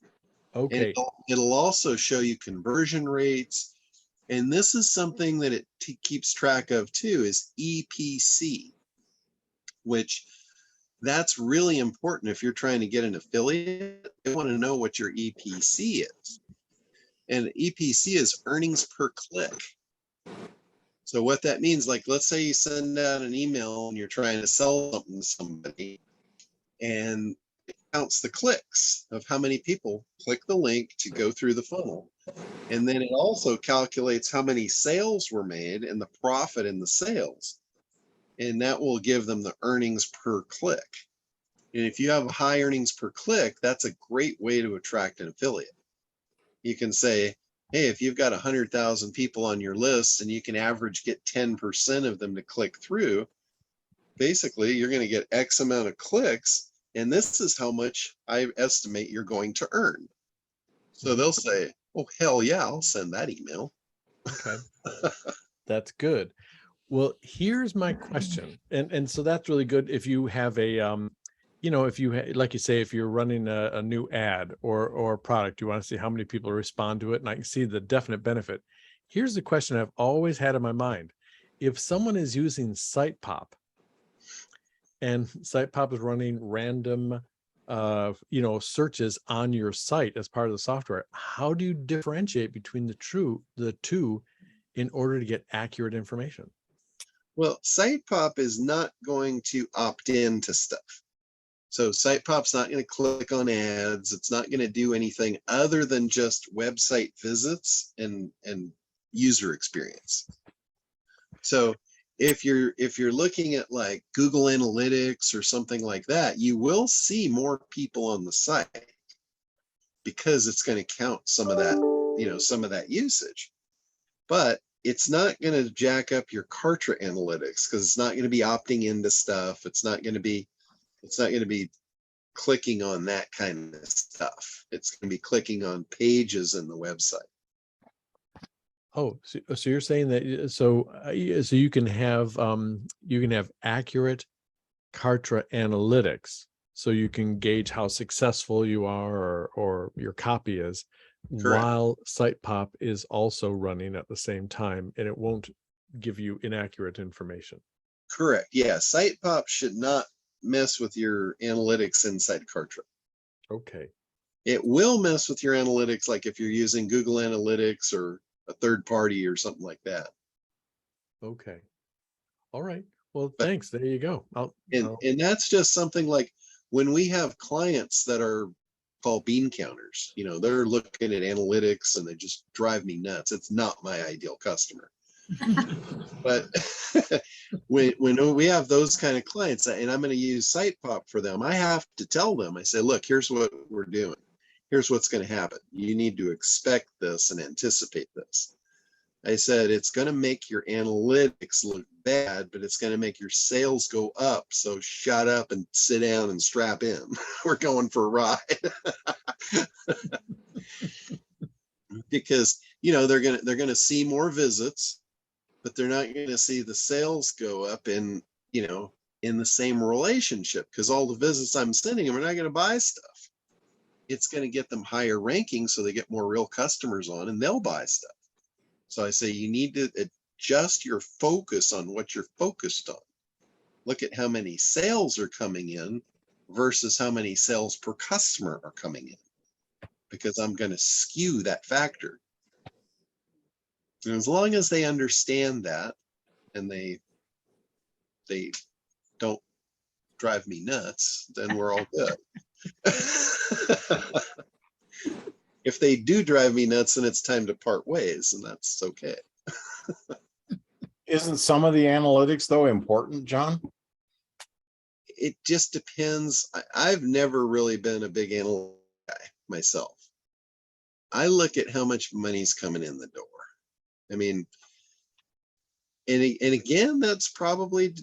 F: Okay.
B: And it'll also show you conversion rates. And this is something that it keeps track of too, is EPC, which that's really important if you're trying to get an affiliate. You want to know what your EPC is. And EPC is earnings per click. So what that means, like, let's say you send out an email and you're trying to sell something to somebody, and it counts the clicks of how many people click the link to go through the funnel. And then it also calculates how many sales were made and the profit in the sales. And that will give them the earnings per click. And if you have high earnings per click, that's a great way to attract an affiliate. You can say, hey, if you've got 100,000 people on your list and you can average get 10% of them to click through, basically you're going to get X amount of clicks. And this is how much I estimate you're going to earn. So they'll say, oh, hell yeah, I'll send that email.
F: Okay. That's good. Well, here's my question. And so that's really good if you have a, you know, if you, like you say, if you're running a new ad or a product, you want to see how many people respond to it. And I can see the definite benefit. Here's the question I've always had in my mind. If someone is using SitePop and SitePop is running random, you know, searches on your site as part of the software, how do you differentiate between the two in order to get accurate information?
B: Well, SitePop is not going to opt in to stuff. So SitePop's not going to click on ads. It's not going to do anything other than just website visits and user experience. So if you're looking at like Google Analytics or something like that, you will see more people on the site because it's going to count some of that, you know, some of that usage. But it's not going to jack up your Cartridge analytics because it's not going to be opting into stuff. It's not going to be clicking on that kind of stuff. It's going to be clicking on pages in the website.
F: Oh, so you're saying that so you can have accurate Cartridge analytics, so you can gauge how successful you are or your copy is,
B: Correct.
F: while SitePop is also running at the same time, and it won't give you inaccurate information.
B: Correct. Yeah, SitePop should not mess with your analytics inside Cartridge.
F: Okay.
B: It will mess with your analytics, like if you're using Google Analytics or a third party or something like that.
F: Okay. All right. Well,
B: But-
F: thanks. There you go.
B: And that's just something like when we have clients that are called bean counters, you know, they're looking at analytics and they just drive me nuts. It's not my ideal customer. But when we have those kind of clients and I'm going to use SitePop for them, I have to tell them, I say, look, here's what we're doing. Here's what's going to happen. You need to expect this and anticipate this. I said, it's going to make your analytics look bad, but it's going to make your sales go up. So shut up and sit down and strap in. We're going for a ride. Because, you know, they're going to see more visits, but they're not going to see the sales go up in, you know, in the same relationship, because all the visits I'm sending them are not going to buy stuff. It's going to get them higher rankings so they get more real customers on and they'll buy stuff. So I say you need to adjust your focus on what you're focused on. Look at how many sales are coming in versus how many sales per customer are coming in, because I'm going to skew that factor. And as long as they understand that and they don't drive me nuts, then we're all good. If they do drive me nuts, then it's time to part ways, and that's okay.
C: Isn't some of the analytics though important, John?
B: It just depends. I've never really been a big analytics guy myself. I look at how much money's coming in the door. I mean, and again, that's probably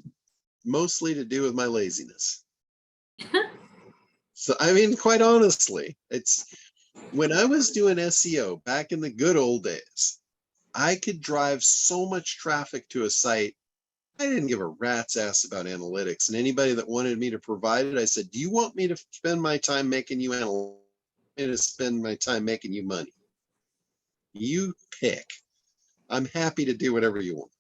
B: mostly to do with my laziness. So, I mean, quite honestly, it's when I was doing SEO back in the good old days, I could drive so much traffic to a site. I didn't give a rat's ass about analytics. And anybody that wanted me to provide it, I said, do you want me to spend my time making you analytics or to spend my time making you money? You pick. I'm happy to do whatever you want.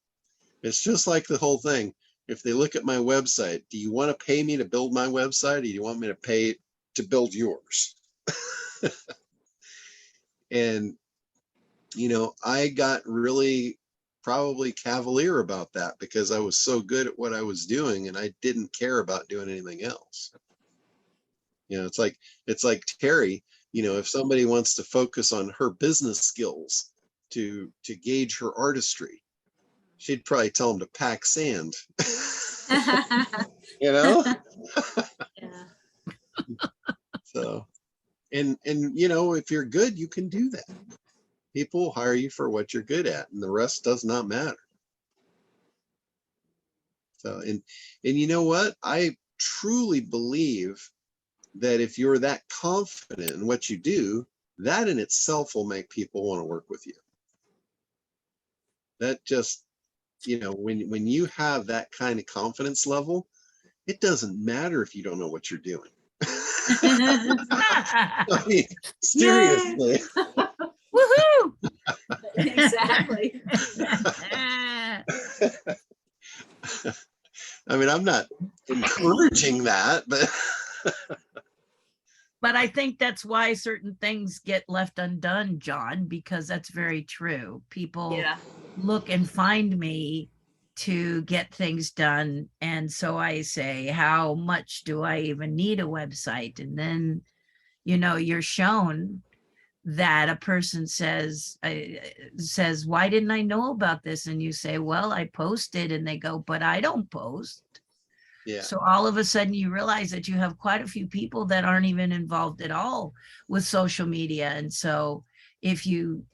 B: It's just like the whole thing. If they look at my website, do you want to pay me to build my website, or do you want me to pay to build yours? And, you know, I got really probably cavalier about that because I was so good at what I was doing and I didn't care about doing anything else. You know, it's like Terry, you know, if somebody wants to focus on her business skills to gauge her artistry, she'd probably tell them to pack sand. You know?
E: Yeah.
B: So, and you know, if you're good, you can do that. People will hire you for what you're good at, and the rest does not matter. So, and you know what? I truly believe that if you're that confident in what you do, that in itself will make people want to work with you. That just, you know, when you have that kind of confidence level, it doesn't matter if you don't know what you're doing. I mean, seriously.
D: Woohoo!
E: Exactly.
B: I mean, I'm not encouraging that, but
D: But I think that's why certain things get left undone, John, because that's very true. People
E: Yeah.
D: look and find me to get things done. And so I say, how much do I even need a website? And then, you know, you're shown that a person says, why didn't I know about this? And you say, well, I posted, and they go, but I don't post.
B: yeah.
D: So all of a sudden you realize that you have quite a few people that aren't even involved at all with social media. And so if you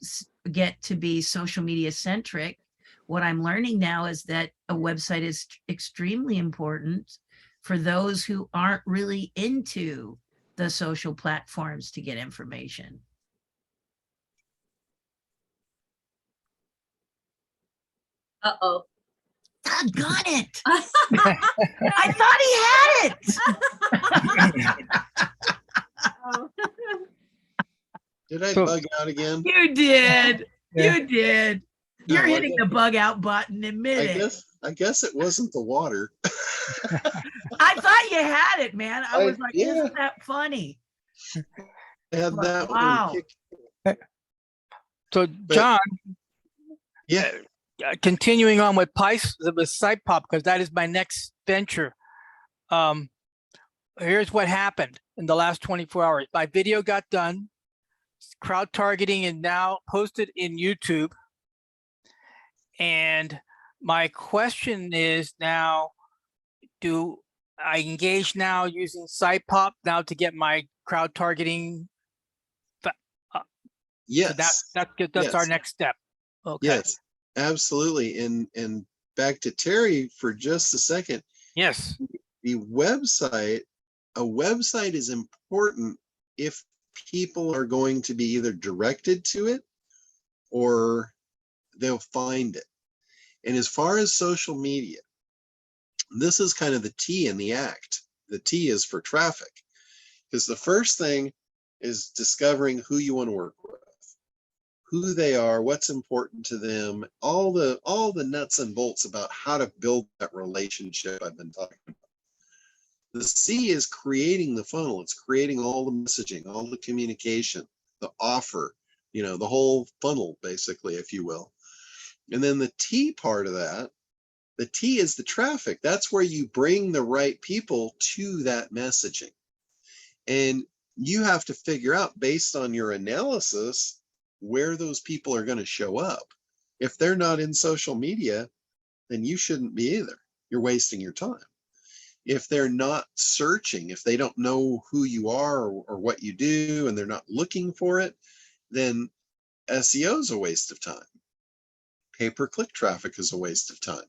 D: get to be social media centric, what I'm learning now is that a website is extremely important for those who aren't really into the social platforms to get information.
E: Uh-oh.
D: Got it. I thought he had it.
E: Oh.
B: Did I
H: So-
B: bug out again?
D: You did.
H: Yeah.
D: You did.
B: No,
D: You're
B: I
D: hitting
B: guess-
D: the bug out button. Admit it.
B: I guess it wasn't the water.
D: I thought you had it, man. I was like,
B: yeah.
D: isn't that funny?
B: I had that
D: Wow.
B: one kick.
H: So John,
B: Yeah.
H: continuing on with with Site Pop, because that is my next venture. Here's what happened in the last 24 hours. My video got done. Crowd targeting is now posted in YouTube. And my question is now, do I engage now using Site Pop now to get my crowd targeting?
B: Yes.
H: So that's our
B: Yes.
H: next step. Okay.
B: Yes, absolutely. And back to Terry for just a second.
H: Yes.
B: The website, a website is important if people are going to be either directed to it or they'll find it. And as far as social media, this is kind of the T in the act. The T is for traffic, because the first thing is discovering who you want to work with, who they are, what's important to them, all the nuts and bolts about how to build that relationship I've been talking about. The C is creating the funnel. It's creating all the messaging, all the communication, the offer, you know, the whole funnel, basically, if you will. And then the T part of that, the T is the traffic. That's where you bring the right people to that messaging. And you have to figure out, based on your analysis, where those people are going to show up. If they're not in social media, then you shouldn't be either. You're wasting your time. If they're not searching, if they don't know who you are or what you do, and they're not looking for it, then SEO is a waste of time. Pay-per-click traffic is a waste of time.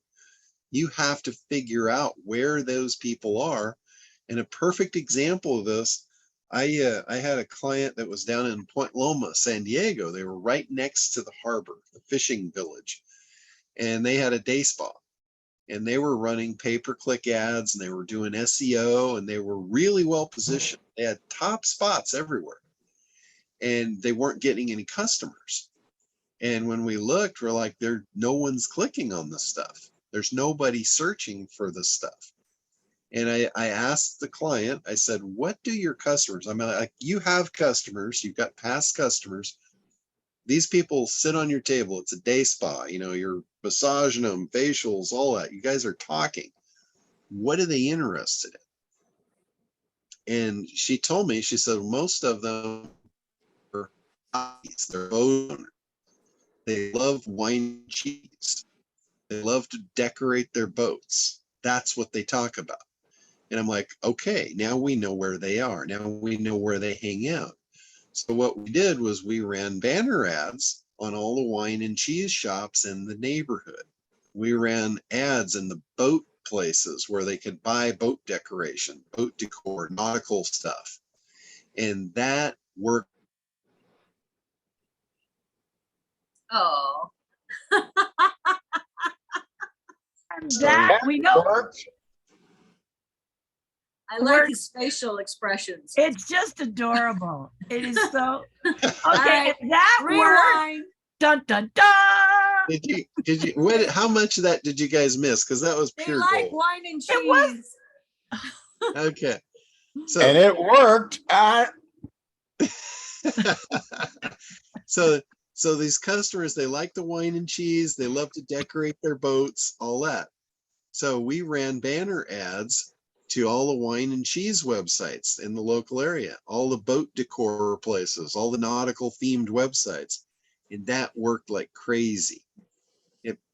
B: You have to figure out where those people are. And a perfect example of this, I had a client that was down in Point Loma, San Diego. They were right next to the harbor, the fishing village, and they had a day spa. And they were running pay-per-click ads, and they were doing SEO, and they were really well positioned. They had top spots everywhere, and they weren't getting any customers. And when we looked, we're like, no one's clicking on this stuff. There's nobody searching for this stuff. And I asked the client, I said, what do your customers, I mean, like, you have customers, you've got past customers. these people sit on your table. It's a day spa, you know, you're massaging them, facials, all that. You guys are talking. What are they interested in? And she told me, she said, most of them are hobbies. They're boat owners. They love wine and cheese. They love to decorate their boats. That's what they talk about. And I'm like, okay, now we know where they are. Now we know where they hang out. So what we did was we ran banner ads on all the wine and cheese shops in the neighborhood. We ran ads in the boat places where they could buy boat decoration, boat decor, nautical stuff. And that worked.
E: Oh,
D: That we know.
E: I like his facial expressions.
D: It's just adorable. It is so okay.
E: right,
D: If that worked,
E: Rewind.
D: dun dun dun.
B: Did you, what, how much of that did you guys miss? Because that was
E: They
B: pure
E: like
B: gold.
E: wine and cheese.
D: It was.
B: Okay. So,
C: And it worked.
B: so these customers, they like the wine and cheese. They love to decorate their boats, all that. So we ran banner ads to all the wine and cheese websites in the local area, all the boat decor places, all the nautical themed websites. And that worked like crazy.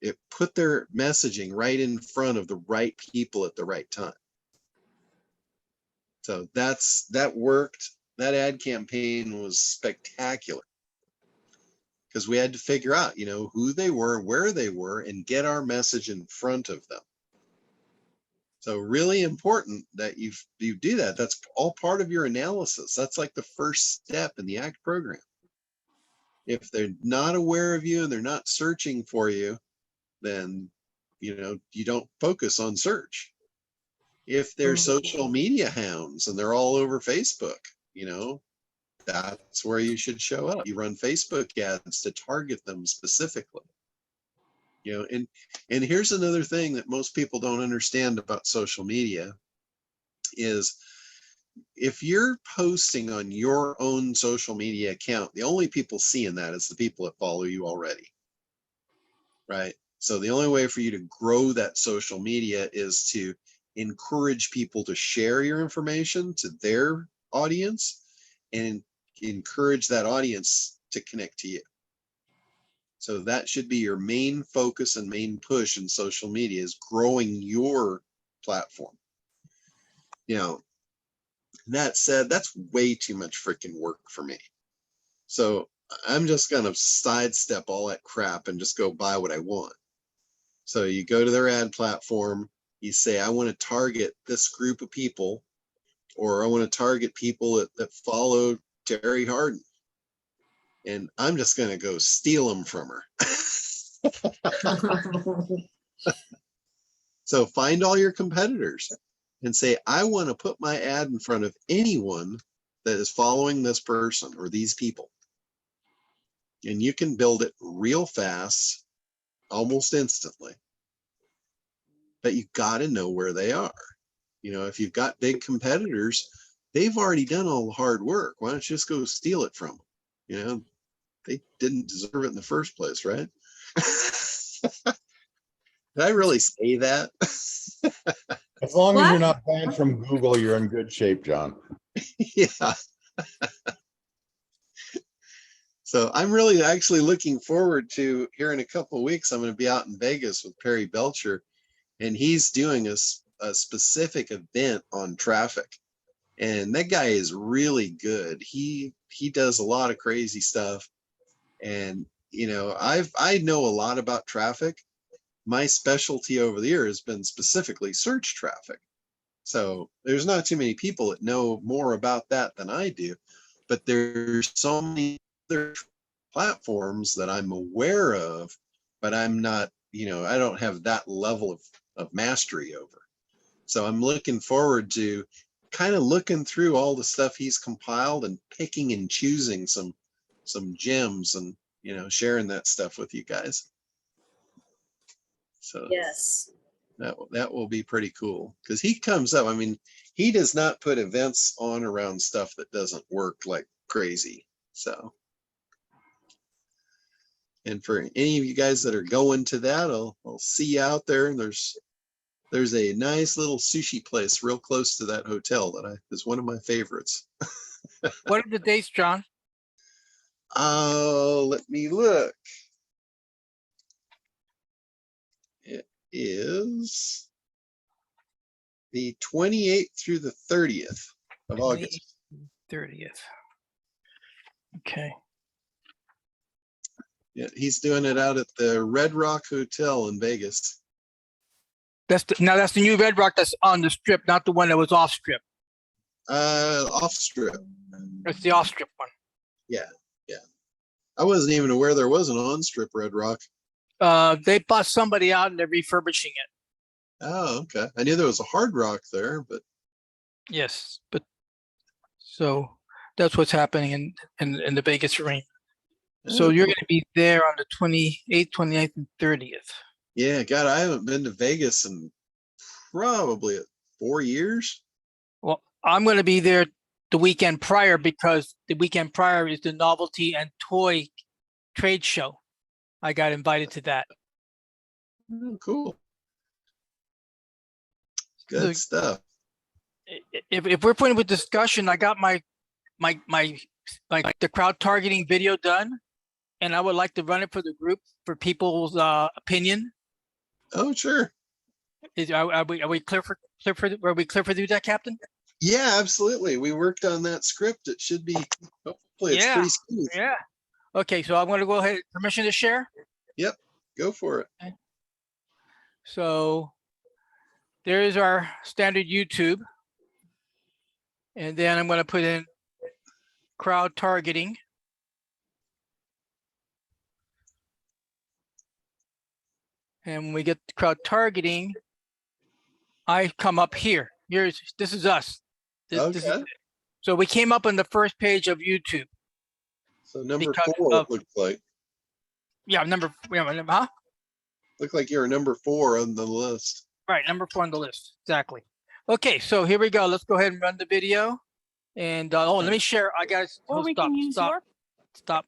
B: It put their messaging right in front of the right people at the right time. So that worked. That ad campaign was spectacular because we had to figure out, you know, who they were, where they were, and get our message in front of them. So really important that you do that. That's all part of your analysis. That's like the first step in the ACT program. If they're not aware of you and they're not searching for you, then, you know, you don't focus on search. If they're social media hounds and they're all over Facebook, you know, that's where you should show up. You run Facebook ads to target them specifically. You know, and here's another thing that most people don't understand about social media is if you're posting on your own social media account, the only people seeing that is the people that follow you already, right? So the only way for you to grow that social media is to encourage people to share your information to their audience and encourage that audience to connect to you. So that should be your main focus and main push in social media is growing your platform. You know, that said, that's way too much freaking work for me. So I'm just going to sidestep all that crap and just go buy what I want. So you go to their ad platform, you say, I want to target this group of people, or I want to target people that follow Terry Harden. And I'm just going to go steal them from her. So find all your competitors and say, I want to put my ad in front of anyone that is following this person or these people. And you can build it real fast, almost instantly. But you got to know where they are. You know, if you've got big competitors, they've already done all the hard work. Why don't you just go steal it from them? You know, they didn't deserve it in the first place, right? Did I really say that?
C: As long as
E: What?
C: you're not banned from Google, you're in good shape, John.
B: Yeah. So I'm really actually looking forward to here in a couple of weeks. I'm going to be out in Vegas with Perry Belcher, and he's doing a specific event on traffic. And that guy is really good. He does a lot of crazy stuff. And, you know, I know a lot about traffic. My specialty over the years has been specifically search traffic. So there's not too many people that know more about that than I do, but there's so many other platforms that I'm aware of, but I'm not, you know, I don't have that level of mastery over. So I'm looking forward to kind of looking through all the stuff he's compiled and picking and choosing some gems and, you know, sharing that stuff with you guys. So
E: Yes.
B: that will be pretty cool because he comes up. I mean, he does not put events on around stuff that doesn't work like crazy. So And for any of you guys that are going to that, I'll see you out there. And there's a nice little sushi place real close to that hotel that is one of my favorites.
H: What are the dates, John?
B: Let me look. It is the 28th through the 30th of August.
H: 30th. Okay.
B: Yeah, he's doing it out at the Red Rock Hotel in Vegas.
H: That's the new Red Rock that's on the strip, not the one that was off strip.
B: Off strip.
H: It's the off strip one.
B: Yeah. I wasn't even aware there was an on strip Red Rock.
H: They bought somebody out and they're refurbishing it.
B: Oh, okay. I knew there was a Hard Rock there, but
H: Yes, but so that's what's happening in the Vegas arena. So you're going to be there on the 28th, 29th, and 30th.
B: yeah, God, I haven't been to Vegas in probably 4 years.
H: Well, I'm going to be there the weekend prior because the weekend prior is the novelty and toy trade show. I got invited to that.
B: Oh, cool. Good
H: Look,
B: stuff.
H: If we're putting with discussion, I got my the crowd targeting video done, and I would like to run it for the group for people's opinion.
B: Oh, sure.
H: Are we clear for do that, Captain?
B: Yeah, absolutely. We worked on that script. It should be, hopefully it's
H: Yeah,
B: pretty smooth.
H: Yeah. Okay, so I'm going to go ahead. Permission to share.
B: Yep, go for it.
H: So there is our standard YouTube. And then I'm going to put in crowd targeting. And when we get to crowd targeting, I come up here. This is us. This is
B: Okay.
H: it. So we came up on the first page of YouTube.
B: So number
H: Because
B: 4,
H: of-
B: it looks like.
H: Yeah, huh?
B: Look like you're number 4 on the list.
H: Right, number 4 on the list. Exactly. Okay, so here we go. Let's go ahead and run the video. And let me share. I got
I: Or we can use your
H: Stop.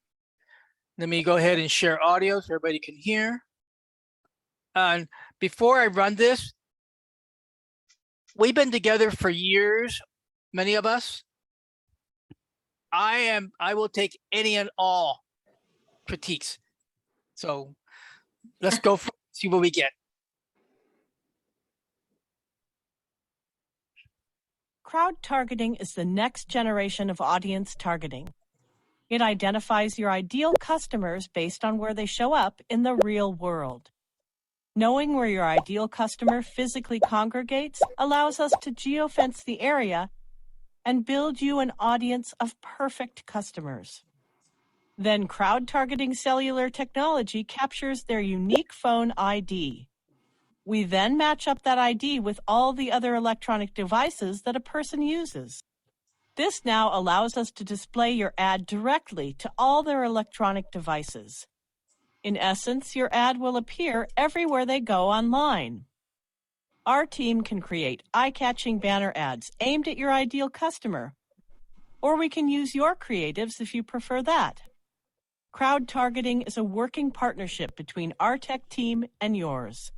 H: Let me go ahead and share audio so everybody can hear. And before I run this, we've been together for years, many of us. I will take any and all critiques. So let's go see what we get.
I: crowd targeting is the next generation of audience targeting. It identifies your ideal customers based on where they show up in the real world. Knowing where your ideal customer physically congregates allows us to geofence the area and build you an audience of perfect customers. Then crowd targeting cellular technology captures their unique phone ID. We then match up that ID with all the other electronic devices that a person uses. This now allows us to display your ad directly to all their electronic devices. In essence, your ad will appear everywhere they go online. Our team can create eye-catching banner ads aimed at your ideal customer, or we can use your creatives if you prefer that. Crowd targeting is a working partnership between our tech team and yours.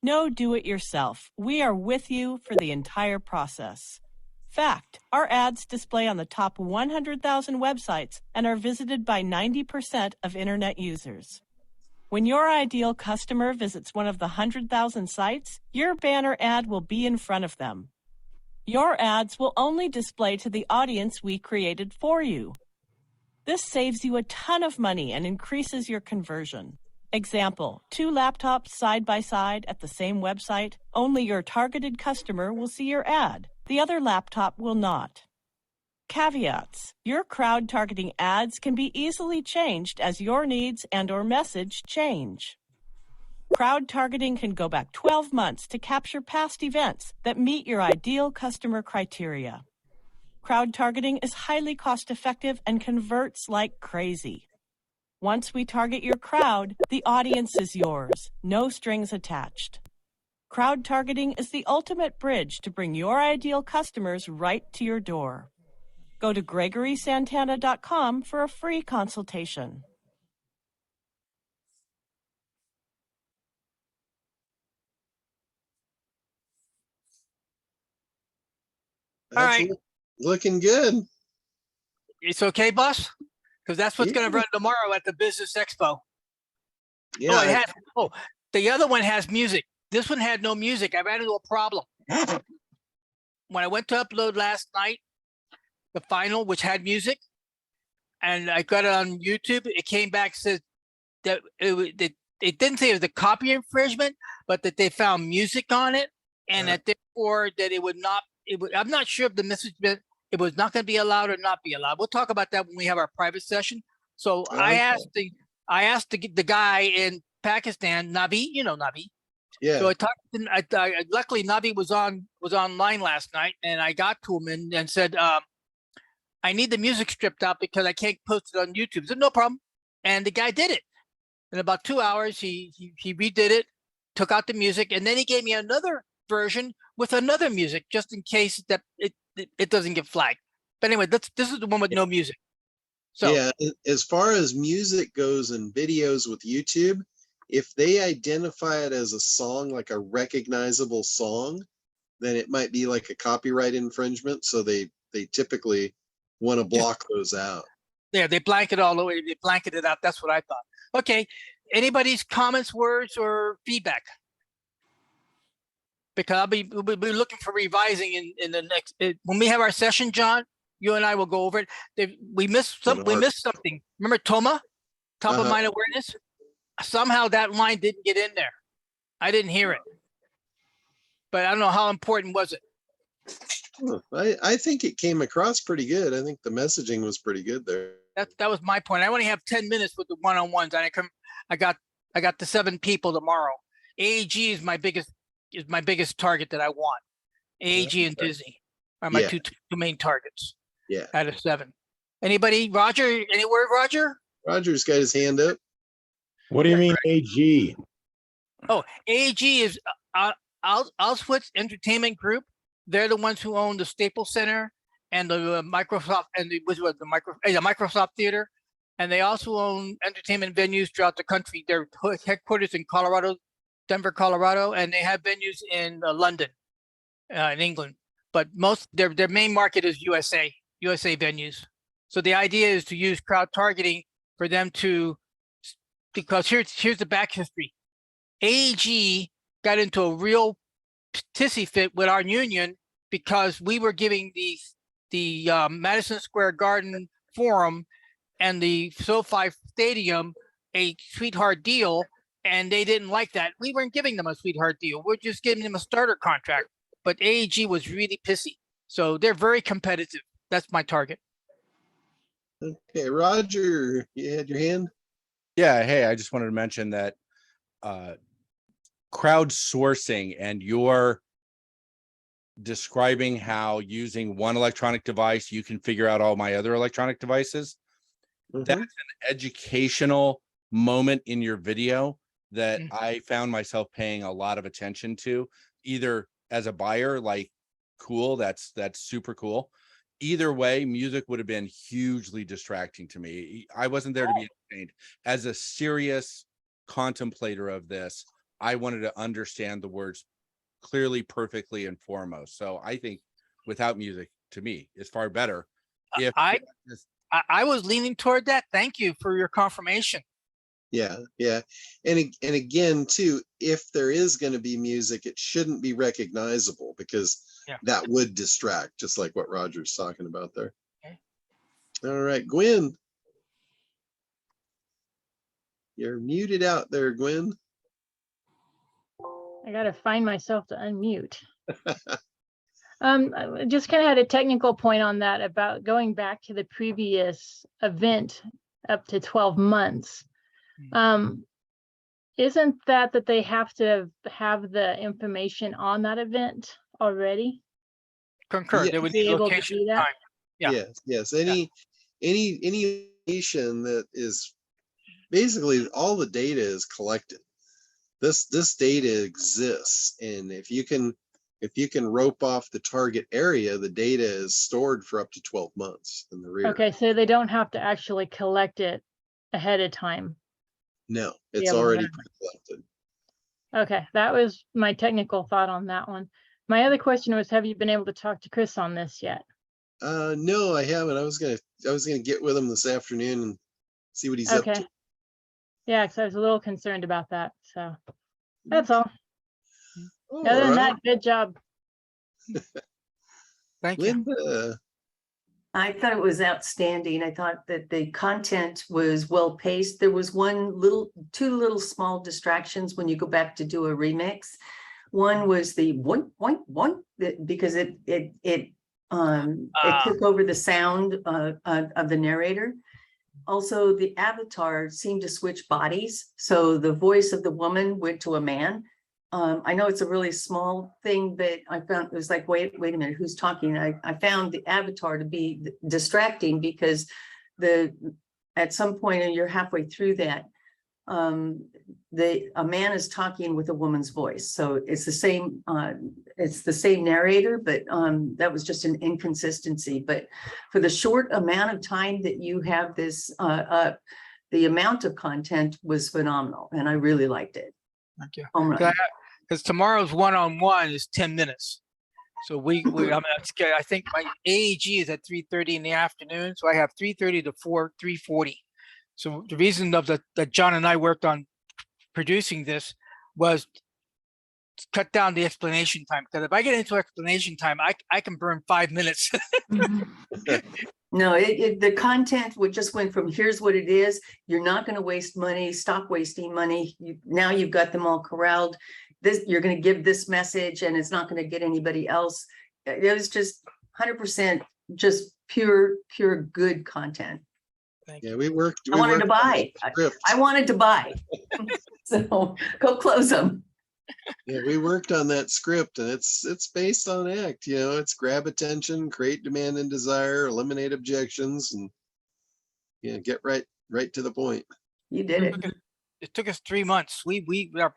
I: No do-it-yourself. We are with you for the entire process. Fact, our ads display on the top 100,000 websites and are visited by 90% of internet users. When your ideal customer visits one of the 100,000 sites, your banner ad will be in front of them. Your ads will only display to the audience we created for you. This saves you a ton of money and increases your conversion. Example, 2 laptops side by side at the same website, only your targeted customer will see your ad. The other laptop will not. Caveats. Your crowd targeting ads can be easily changed as your needs and/or message change. Crowd targeting can go back 12 months to capture past events that meet your ideal customer criteria. Crowd targeting is highly cost-effective and converts like crazy. Once we target your crowd, the audience is yours, no strings attached. Crowd targeting is the ultimate bridge to bring your ideal customers right to your door. Go to GregorySantana.com for a free consultation.
B: That's
H: right.
B: looking good.
H: It's okay, boss? Because that's what's going to
B: Yeah.
H: run tomorrow at the Business Expo.
B: Yeah,
H: Oh, it has. Oh, the other one has music. This one had no music. I ran into a problem. When I went to upload last night, the final, which had music, and I got it on YouTube, it came back, said that it didn't say it was a copy infringement, but that they found music on it, and that therefore that it would not. I'm not sure if the message meant it was not going to be allowed or not be allowed. We'll talk about that when we have our private session. So I asked the guy in Pakistan, Navi, you know Navi.
B: yeah.
H: So I talked to, luckily Navi was online last night, and I got to him and said, I need the music stripped out because I can't post it on YouTube. I said, no problem. And the guy did it. In about 2 hours, he redid it, took out the music, and then he gave me another version with another music, just in case that it doesn't get flagged. But anyway, this is the one with no music. So
B: yeah, as far as music goes and videos with YouTube, if they identify it as a song, like a recognizable song, then it might be like a copyright infringement. So they typically want to block those out.
H: yeah, they blanket all the way. They blanketed out. That's what I thought. Okay. Anybody's comments, words, or feedback? Because we'll be looking for revising in the next, when we have our session, John, you and I will go over it. We missed something. Remember Toma, top of mind awareness? Somehow that line didn't get in there. I didn't hear it, but I don't know how important was it.
B: I think it came across pretty good. I think the messaging was pretty good there.
H: That was my point. I only have 10 minutes with the one-on-ones, and I got the 7 people tomorrow. AAG is my biggest target that I want. AAG and Disney are my two main targets.
B: Yeah.
H: Out of 7. Anybody? Roger? Any word, Roger?
B: Roger's got his hand up.
C: What do you mean AG?
H: Oh, AAG is Auschwitz Entertainment Group. They're the ones who own the Staples Center and the Microsoft and the Microsoft Theater, and they also own entertainment venues throughout the country. Their headquarters in Colorado, Denver, Colorado, and they have venues in London, in England. But their main market is USA venues. So the idea is to use crowd targeting for them to, because here's the back history. AEG got into a real tissy fit with our union because we were giving the Madison Square Garden Forum and the SoFi Stadium a sweetheart deal, and they didn't like that. We weren't giving them a sweetheart deal. We're just giving them a starter contract. But AEG was really pissy. So they're very competitive. That's my target.
B: Okay, Roger, you had your hand?
J: Yeah, hey, I just wanted to mention that crowdsourcing and your describing how using one electronic device, you can figure out all my other electronic devices. That's an educational moment in your video that I found myself paying a lot of attention to, either as a buyer, like, cool, that's super cool. Either way, music would have been hugely distracting to me. I wasn't there to be entertained. As a serious contemplator of this, I wanted to understand the words clearly, perfectly, and foremost. So I think without music, to me, is far better. If
H: I was leaning toward that. Thank you for your confirmation.
B: Yeah, yeah. And again, too, if there is going to be music, it shouldn't be recognizable because that would distract, just like what Roger's talking about there. Okay. All right, Gwen. You're muted out there, Gwen.
K: I got to find myself to unmute. I just kind of had a technical point on that about going back to the previous event up to 12 months. Isn't that they have to have the information on that event already?
H: Concur.
B: Yeah.
H: They would need location and time. Yeah.
B: Yes. Any information that is basically all the data is collected. This data exists, and if you can rope off the target area, the data is stored for up to 12 months in the rear.
K: Okay, so they don't have to actually collect it ahead of time.
B: No, it's already pre-collected.
K: Okay, that was my technical thought on that one. My other question was, have you been able to talk to Chris on this yet?
B: No, I haven't. I was gonna get with him this afternoon and see what he's up
K: Okay.
B: to.
K: Yeah, because I was a little concerned about that. So that's all.
B: All
K: Other than
B: right.
K: that, good job.
H: Thank you.
B: Linda,
L: I thought it was outstanding. I thought that the content was well paced. There was two little small distractions when you go back to do a remix. One was the one, because it took over the sound of the narrator. Also, the avatar seemed to switch bodies. So the voice of the woman went to a man. I know it's a really small thing, but I found it was like, wait a minute, who's talking? I found the avatar to be distracting because at some point, and you're halfway through that, a man is talking with a woman's voice. So it's the same narrator, but that was just an inconsistency. But for the short amount of time that you have this the amount of content was phenomenal, and I really liked it.
H: Thank you.
L: Home run.
H: Because tomorrow's one-on-one is 10 minutes. So I think my AEG is at 3:30 in the afternoon. So I have 3:30 to 3:40. So the reason that John and I worked on producing this was to cut down the explanation time. Because if I get into explanation time, I can burn 5 minutes.
L: No, the content just went from here's what it is. You're not going to waste money. Stop wasting money. Now you've got them all corralled. You're going to give this message, and it's not going to get anybody else. It was just 100% just pure good content.
B: yeah, we worked.
L: I wanted to
B: worked on
L: buy.
B: the script.
L: I wanted to buy. So go close them.
B: Yeah, we worked on that script, and it's based on ACT. You know, it's grab attention, create demand and desire, eliminate objections, and get right to the point.
L: You did it.
H: It took us 3 months.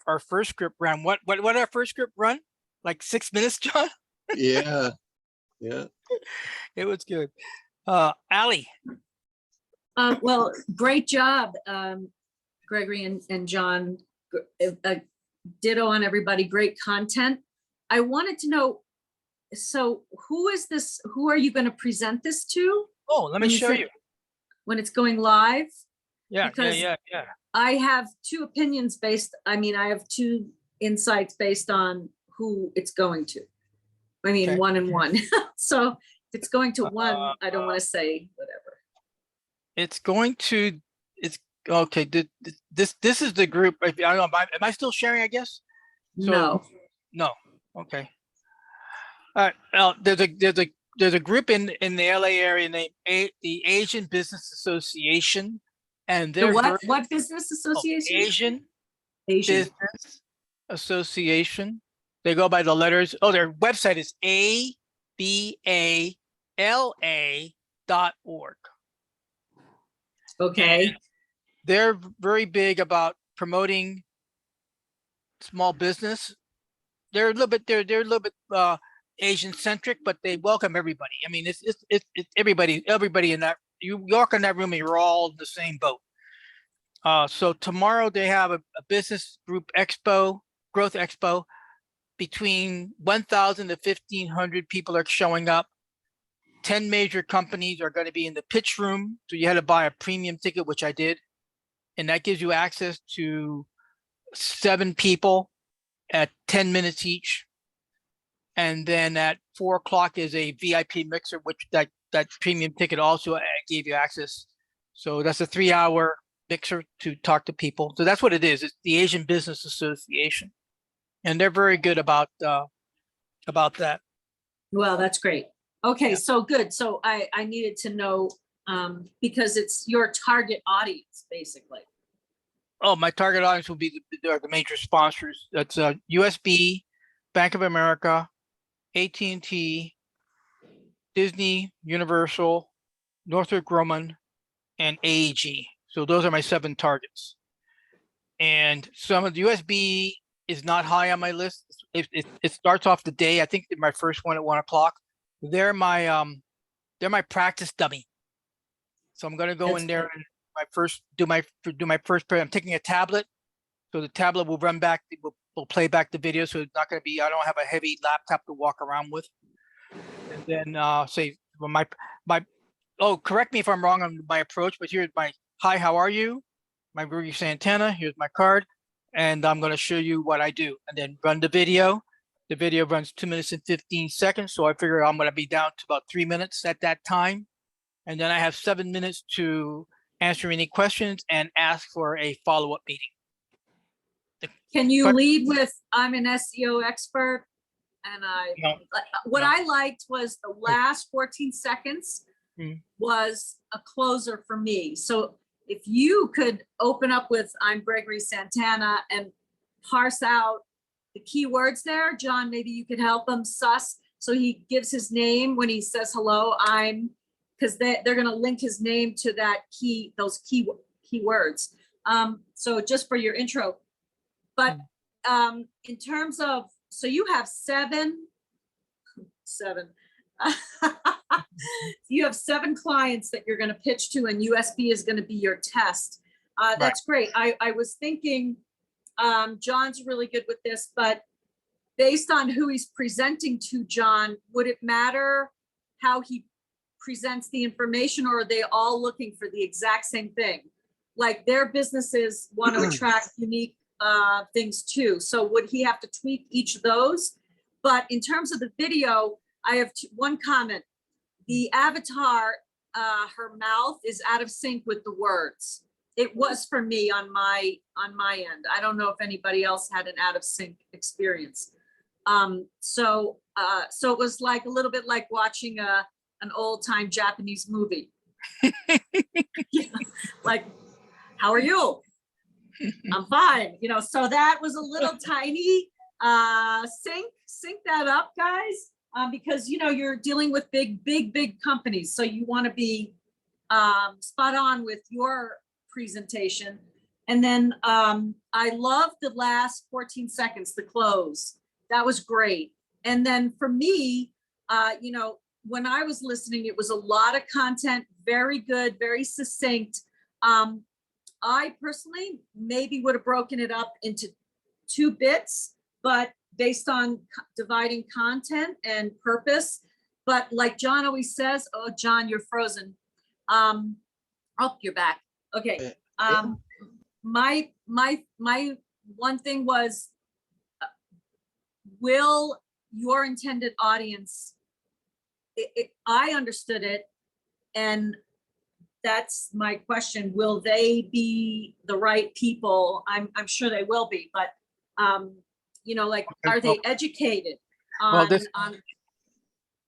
H: Our first script ran what our first script run? Like 6 minutes, John?
B: Yeah.
H: It was good. Allie.
E: Well, great job, Gregory and John. Ditto on everybody. Great content. I wanted to know, so who is this? Who are you going to present this to?
H: Oh, let me show you.
E: When it's going live?
H: Yeah.
E: I have two opinions based, I have two insights based on who it's going to.
H: Okay.
E: One and one. So if it's going to one, I don't want to say whatever.
H: It's going to, okay. This is the group. I don't know. Am I still sharing, I guess?
E: No.
H: Okay. All right. Well, there's a group in the LA area named the Asian Business Association. And they're
E: what business association?
H: Asian Business Association. They go by the letters. Oh, their website is abala.org.
E: Okay.
H: And they're very big about promoting small business. They're a little bit Asian centric, but they welcome everybody. It's everybody in that. You walk in that room and you're all in the same boat. So tomorrow they have a business group expo, growth expo. Between 1,000 to 1,500 people are showing up. 10 major companies are going to be in the pitch room. So you had to buy a premium ticket, which I did. And that gives you access to 7 people at 10 minutes each. And then at 4 o'clock is a VIP mixer, which that premium ticket also gave you access. So that's a 3-hour mixer to talk to people. So that's what it is. It's the Asian Business Association. And they're very good about that.
E: Well, that's great. Okay, so good. So I needed to know because it's your target audience, basically.
H: Oh, my target audience will be the major sponsors. That's USB, Bank of America, AT&T, Disney, Universal, Northrop Grumman, and AEG. So those are my 7 targets. And some of the USB is not high on my list. It starts off the day. I think my first one at 1 o'clock. They're my practice dummy. So I'm going to go in there and do my first. I'm taking a tablet So the tablet will run back, will play back the video. So it's not going to be, I don't have a heavy laptop to walk around with. And then say, well, oh, correct me if I'm wrong on my approach, but here's my, hi, how are you? My Rudy Santana, here's my card. And I'm going to show you what I do, and then run the video. The video runs 2 minutes and 15 seconds. So I figure I'm going to be down to about 3 minutes at that time. And then I have 7 minutes to answer any questions and ask for a follow-up meeting.
E: Can you lead with, I'm an SEO expert? And what I liked was the last 14 seconds was a closer for me. So if you could open up with, I'm Gregory Santana, and parse out the keywords there, John, maybe you could help him suss. So he gives his name when he says hello, because they're going to link his name to that those keywords. So just for your intro. But in terms of, so you have seven. You have 7 clients that you're going to pitch to, and USB is going to be your test. That's great. I was thinking John's really good with this, but based on who he's presenting to, John, would it matter how he presents the information, or are they all looking for the exact same thing? Like their businesses want to attract unique things too. So would he have to tweak each of those? But in terms of the video, I have one comment. The avatar, her mouth is out of sync with the words. It was for me on my end. I don't know if anybody else had an out of sync experience. So it was like a little bit like watching an old time Japanese movie. Like, how are you? I'm fine. So that was a little tiny. Sync that up, guys. Because you're dealing with big companies, so you want to be spot on with your presentation. And then I loved the last 14 seconds, the close. That was great. And then for me, when I was listening, it was a lot of content, very good, very succinct. I personally maybe would have broken it up into 2 bits, but based on dividing content and purpose. But like John always says, oh, John, you're frozen. Oh, you're back. Okay. My one thing was, will your intended audience, I understood it, and that's my question. Will they be the right people? I'm sure they will be, but like, are they educated on?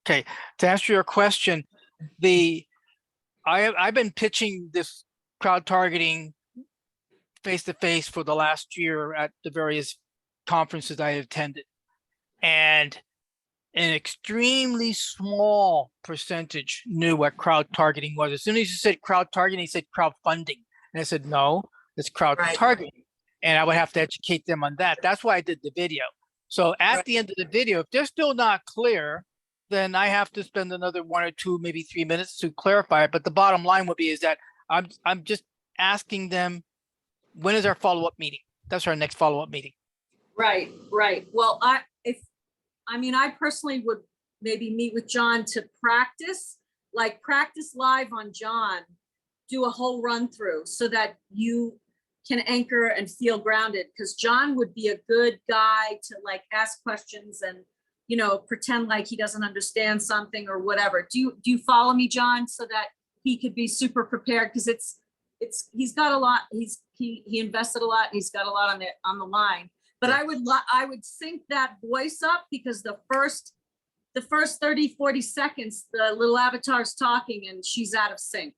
H: Okay, to answer your question, I've been pitching this crowd targeting face-to-face for the last year at the various conferences I attended, and an extremely small percentage knew what crowd targeting was. As soon as you said crowd targeting, he said crowdfunding, and I said no, it's crowd targeting. And I would have to educate them on that. That's why I did the video. So at the end of the video, if they're still not clear, then I have to spend another 1 or 2, maybe 3 minutes to clarify it. But the bottom line would be is that I'm just asking them, when is our follow-up meeting? That's our next follow-up meeting.
E: Right. Well, I personally would maybe meet with John to practice live on John, do a whole run through so that you can anchor and feel grounded, because John would be a good guy to like ask questions and pretend like he doesn't understand something or whatever. Do you follow me, John, so that he could be super prepared? Because he's got a lot, he invested a lot, and he's got a lot on the line. But I would sync that voice up, because the first 30, 40 seconds, the little avatar's talking and she's out of sync.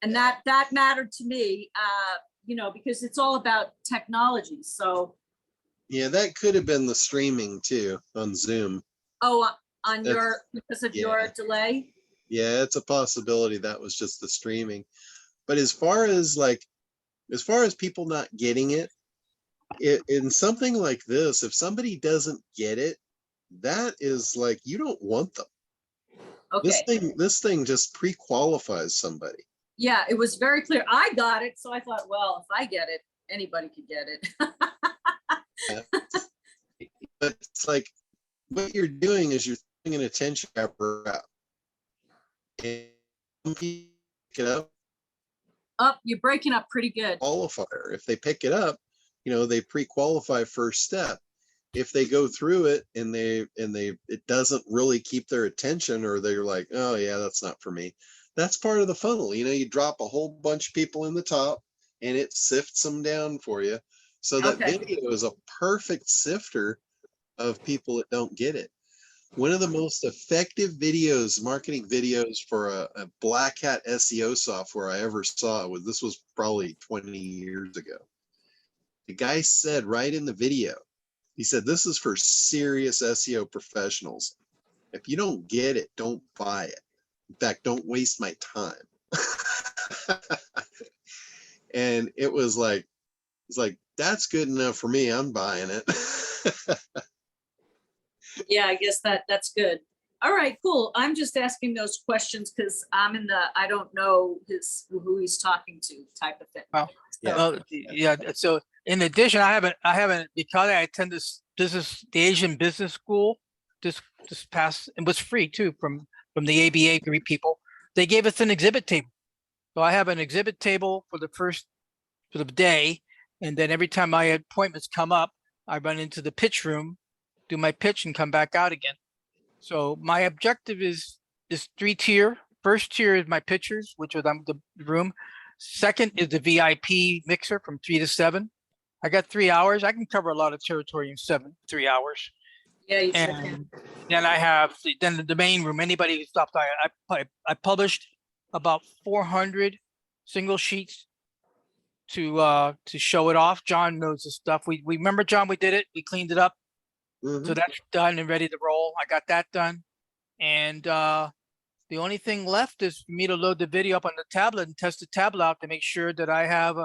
E: And that mattered to me, because it's all about technology. So.
B: Yeah, that could have been the streaming too on Zoom.
E: Oh, because of your delay?
B: Yeah, it's a possibility that was just the streaming. But as far as people not getting it, in something like this, if somebody doesn't get it, that is like, you don't want them.
E: Okay.
B: This thing just pre-qualifies somebody.
E: Yeah, it was very clear. I got it. So I thought, well, if I get it anybody could get it.
B: But it's like what you're doing is you're throwing an attention grabber out. And some people pick it up,
E: Oh, you're breaking up pretty good.
B: qualifier. If they pick it up, they pre-qualify first step. If they go through it and it doesn't really keep their attention, or they're like, oh yeah, that's not for me. That's part of the funnel. You drop a whole bunch of people in the top and it sifts them down for you. So that
E: Okay.
B: video is a perfect sifter of people that don't get it. One of the most effective videos, marketing videos for a black hat SEO software I ever saw this was probably 20 years ago. The guy said right in the video, he said, this is for serious SEO professionals. If you don't get it, don't buy it. In fact, don't waste my time. And it was like, that's good enough for me. I'm buying it.
E: Yeah, I guess that's good. All right, cool. I'm just asking those questions because I'm in the I don't know who he's talking to type of thing.
H: Well,
B: Yeah.
H: yeah. So in addition, I haven't because I attend the Asian business school this past, and was free too from the ABA group people. They gave us an exhibit table. So I have an exhibit table for the day, and then every time my appointments come up, I run into the pitch room, do my pitch, and come back out again. So my objective is 3-tier. First tier is my pitchers, which are the room. Second is the VIP mixer from 3 to 7. I got 3 hours. I can cover a lot of territory in 3 hours.
E: Yeah, you sure can.
H: And then I have the main room. Anybody who stops by, I published about 400 single sheets to show it off. John knows the stuff. We remember, John, we did it. We cleaned it up. So that's done and ready to roll. I got that done. And the only thing left is for me to load the video up on the tablet and test the tablet out to make sure that I have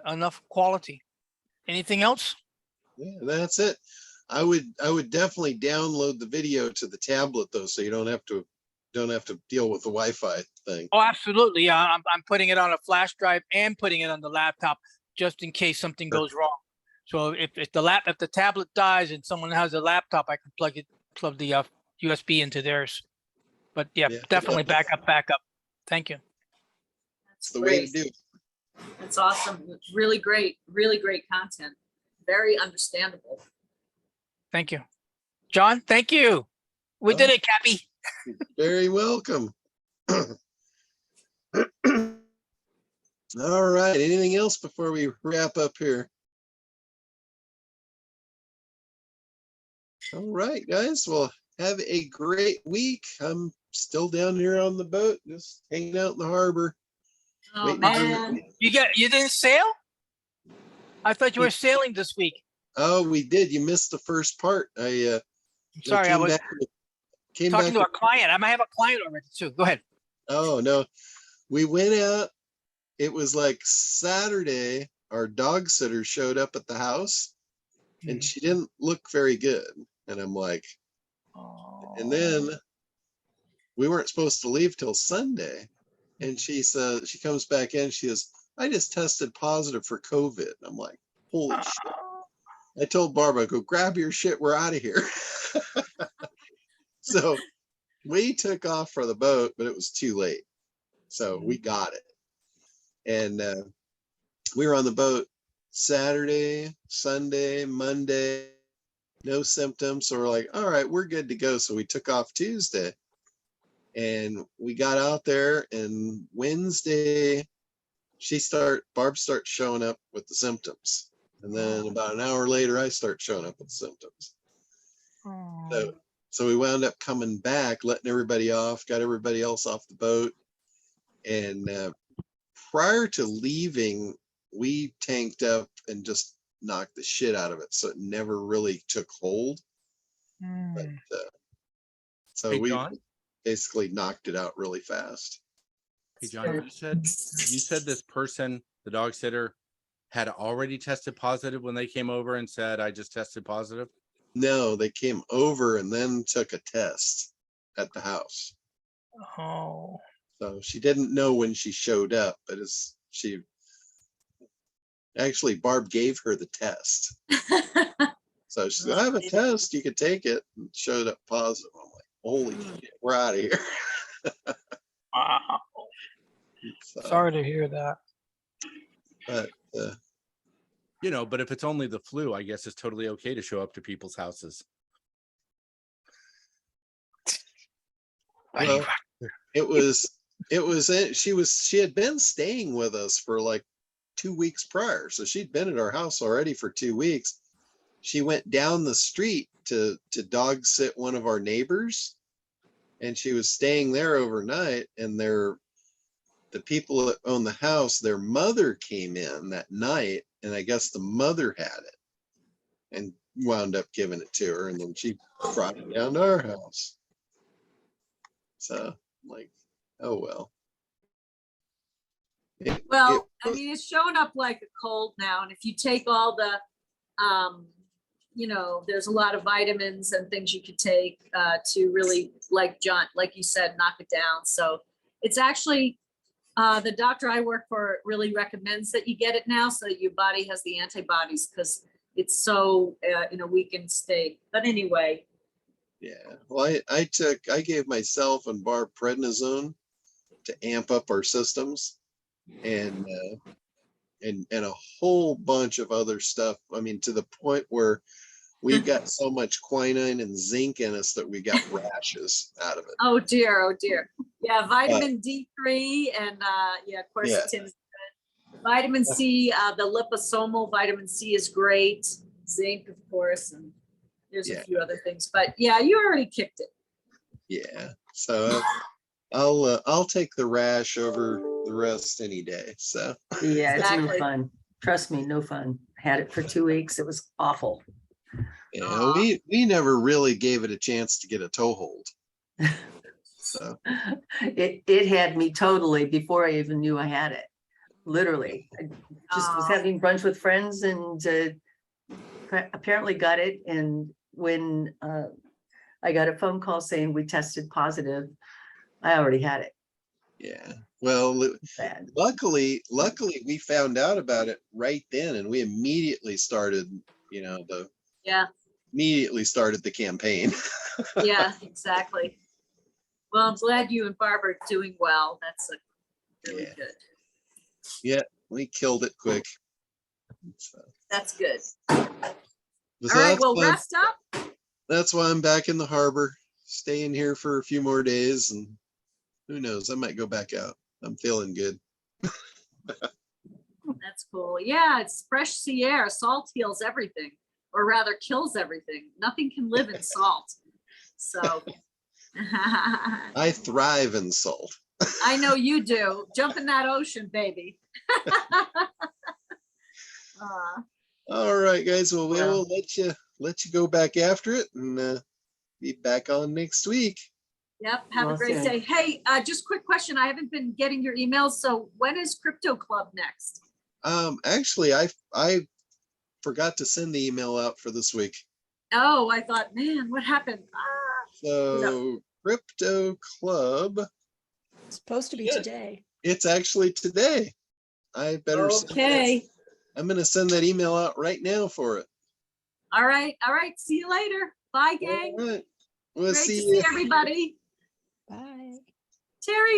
H: enough quality. Anything else?
B: Yeah, that's it. I would definitely download the video to the tablet though, so you don't have to deal with the Wi-Fi thing.
H: Oh, absolutely. Yeah, I'm putting it on a flash drive and putting it on the laptop just in case something goes wrong. So if the tablet dies and someone has a laptop, I can plug the USB into theirs. But yeah, definitely backup. Thank you.
B: That's the way to do it.
E: That's awesome. Really great content. Very understandable.
H: Thank you. John, thank you. We did it, Cappy.
B: Very welcome. All right. Anything else before we wrap up here? All right, guys. Well, have a great week. I'm still down here on the boat, just hanging out in the harbor.
E: Oh man.
H: You didn't sail? I thought you were sailing this week.
B: Oh, we did. You missed the first part.
H: I'm sorry, I was talking to a client. I might have a client already too. Go ahead.
B: Oh no. We went out. It was like Saturday. Our dog sitter showed up at the house and she didn't look very good. And I'm like, and then we weren't supposed to leave till Sunday. And she says, she comes back in, she says, I just tested positive for COVID. I'm like, holy shit. I told Barbara, go grab your shit, we're out of here. So we took off for the boat, but it was too late. So we got it. And we were on the boat Saturday, Sunday, Monday, no symptoms. So we're like, all right, we're good to go. So we took off Tuesday and we got out there, and Wednesday Barb starts showing up with the symptoms. And then about an hour later, I start showing up with symptoms. So we wound up coming back, letting everybody off, got everybody else off the boat. And prior to leaving, we tanked up and just knocked the shit out of it. So it never really took hold. But, so
J: Hey,
B: we
J: John?
B: basically knocked it out really fast.
J: Hey, John, you said this person, the dog sitter, had already tested positive when they came over and said, I just tested positive?
B: No, they came over and then took a test at the house.
H: Oh.
B: So she didn't know when she showed up, but she Actually, Barb gave her the test. So she said, I have a test, you could take it, and showed up positive. I'm like, holy shit, we're out of here.
H: Wow.
B: So,
H: Sorry to hear that.
B: but
J: You know, but if it's only the flu, I guess it's totally okay to show up to people's houses.
B: well, she had been staying with us for like 2 weeks prior. So she'd been at our house already for 2 weeks. She went down the street to dog sit one of our neighbors, and she was staying there overnight. And the people that own the house, their mother came in that night, and I guess the mother had it and wound up giving it to her, and then she brought it down to our house. So like, oh well.
E: Well, I mean, it's showing up like a cold now, and if you take all the, there's a lot of vitamins and things you could take to really, like John, like you said, knock it down. So it's actually, the doctor I work for really recommends that you get it now so that your body has the antibodies, because it's so in a weakened state. But anyway.
B: Yeah, well, I gave myself and Barb prednisone to amp up our systems, and a whole bunch of other stuff. I mean, to the point where we got so much quinine and zinc in us that we got rashes out of it.
E: Oh dear, oh dear. Yeah, vitamin D3 and quercetin is good. Vitamin C, the liposomal vitamin C is great. Zinc, of course, and there's a few other things. But yeah, you already kicked it.
B: Yeah, so I'll take the rash over the rest any day. So
L: Yeah, it's no
E: Exactly.
L: fun. Trust me, no fun. Had it for 2 weeks. It was awful.
B: yeah, we never really gave it a chance to get a toehold. So
L: It had me totally before I even knew I had it. Literally, I just was having brunch with friends and apparently got it. And when I got a phone call saying we tested positive, I already had it.
B: yeah, well,
L: Bad.
B: luckily we found out about it right then, and we immediately started, immediately started the campaign.
E: Yeah, exactly. Well, I'm glad you and Barbara are doing well. That's really good.
B: Yeah, we killed it quick. So,
E: That's good.
B: so
E: All right, well,
B: why-
E: rest up.
B: that's why I'm back in the harbor, staying here for a few more days, and who knows, I might go back out. I'm feeling good.
E: That's cool. Yeah, it's fresh sea air. Salt heals everything, or rather kills everything. Nothing can live in salt. So
B: I thrive in salt.
E: I know you do. Jump in that ocean, baby.
B: All right, guys. Well, we will let you go back after it, and be back on next week.
E: Yep. Have a great
L: Awesome.
E: day. Hey, just quick question. I haven't been getting your emails. So when is Crypto Club next?
B: Actually, I forgot to send the email out for this week.
E: Oh, I thought, man, what happened?
B: So Crypto Club,
A: It's supposed to be today.
B: it's actually today. I better
E: Okay.
B: I'm gonna send that email out right now for it.
E: All right. All right. See you later. Bye, gang.
B: All right. We'll
E: Great to
B: see
E: see
B: you.
E: everybody.
A: Bye.
E: Terry.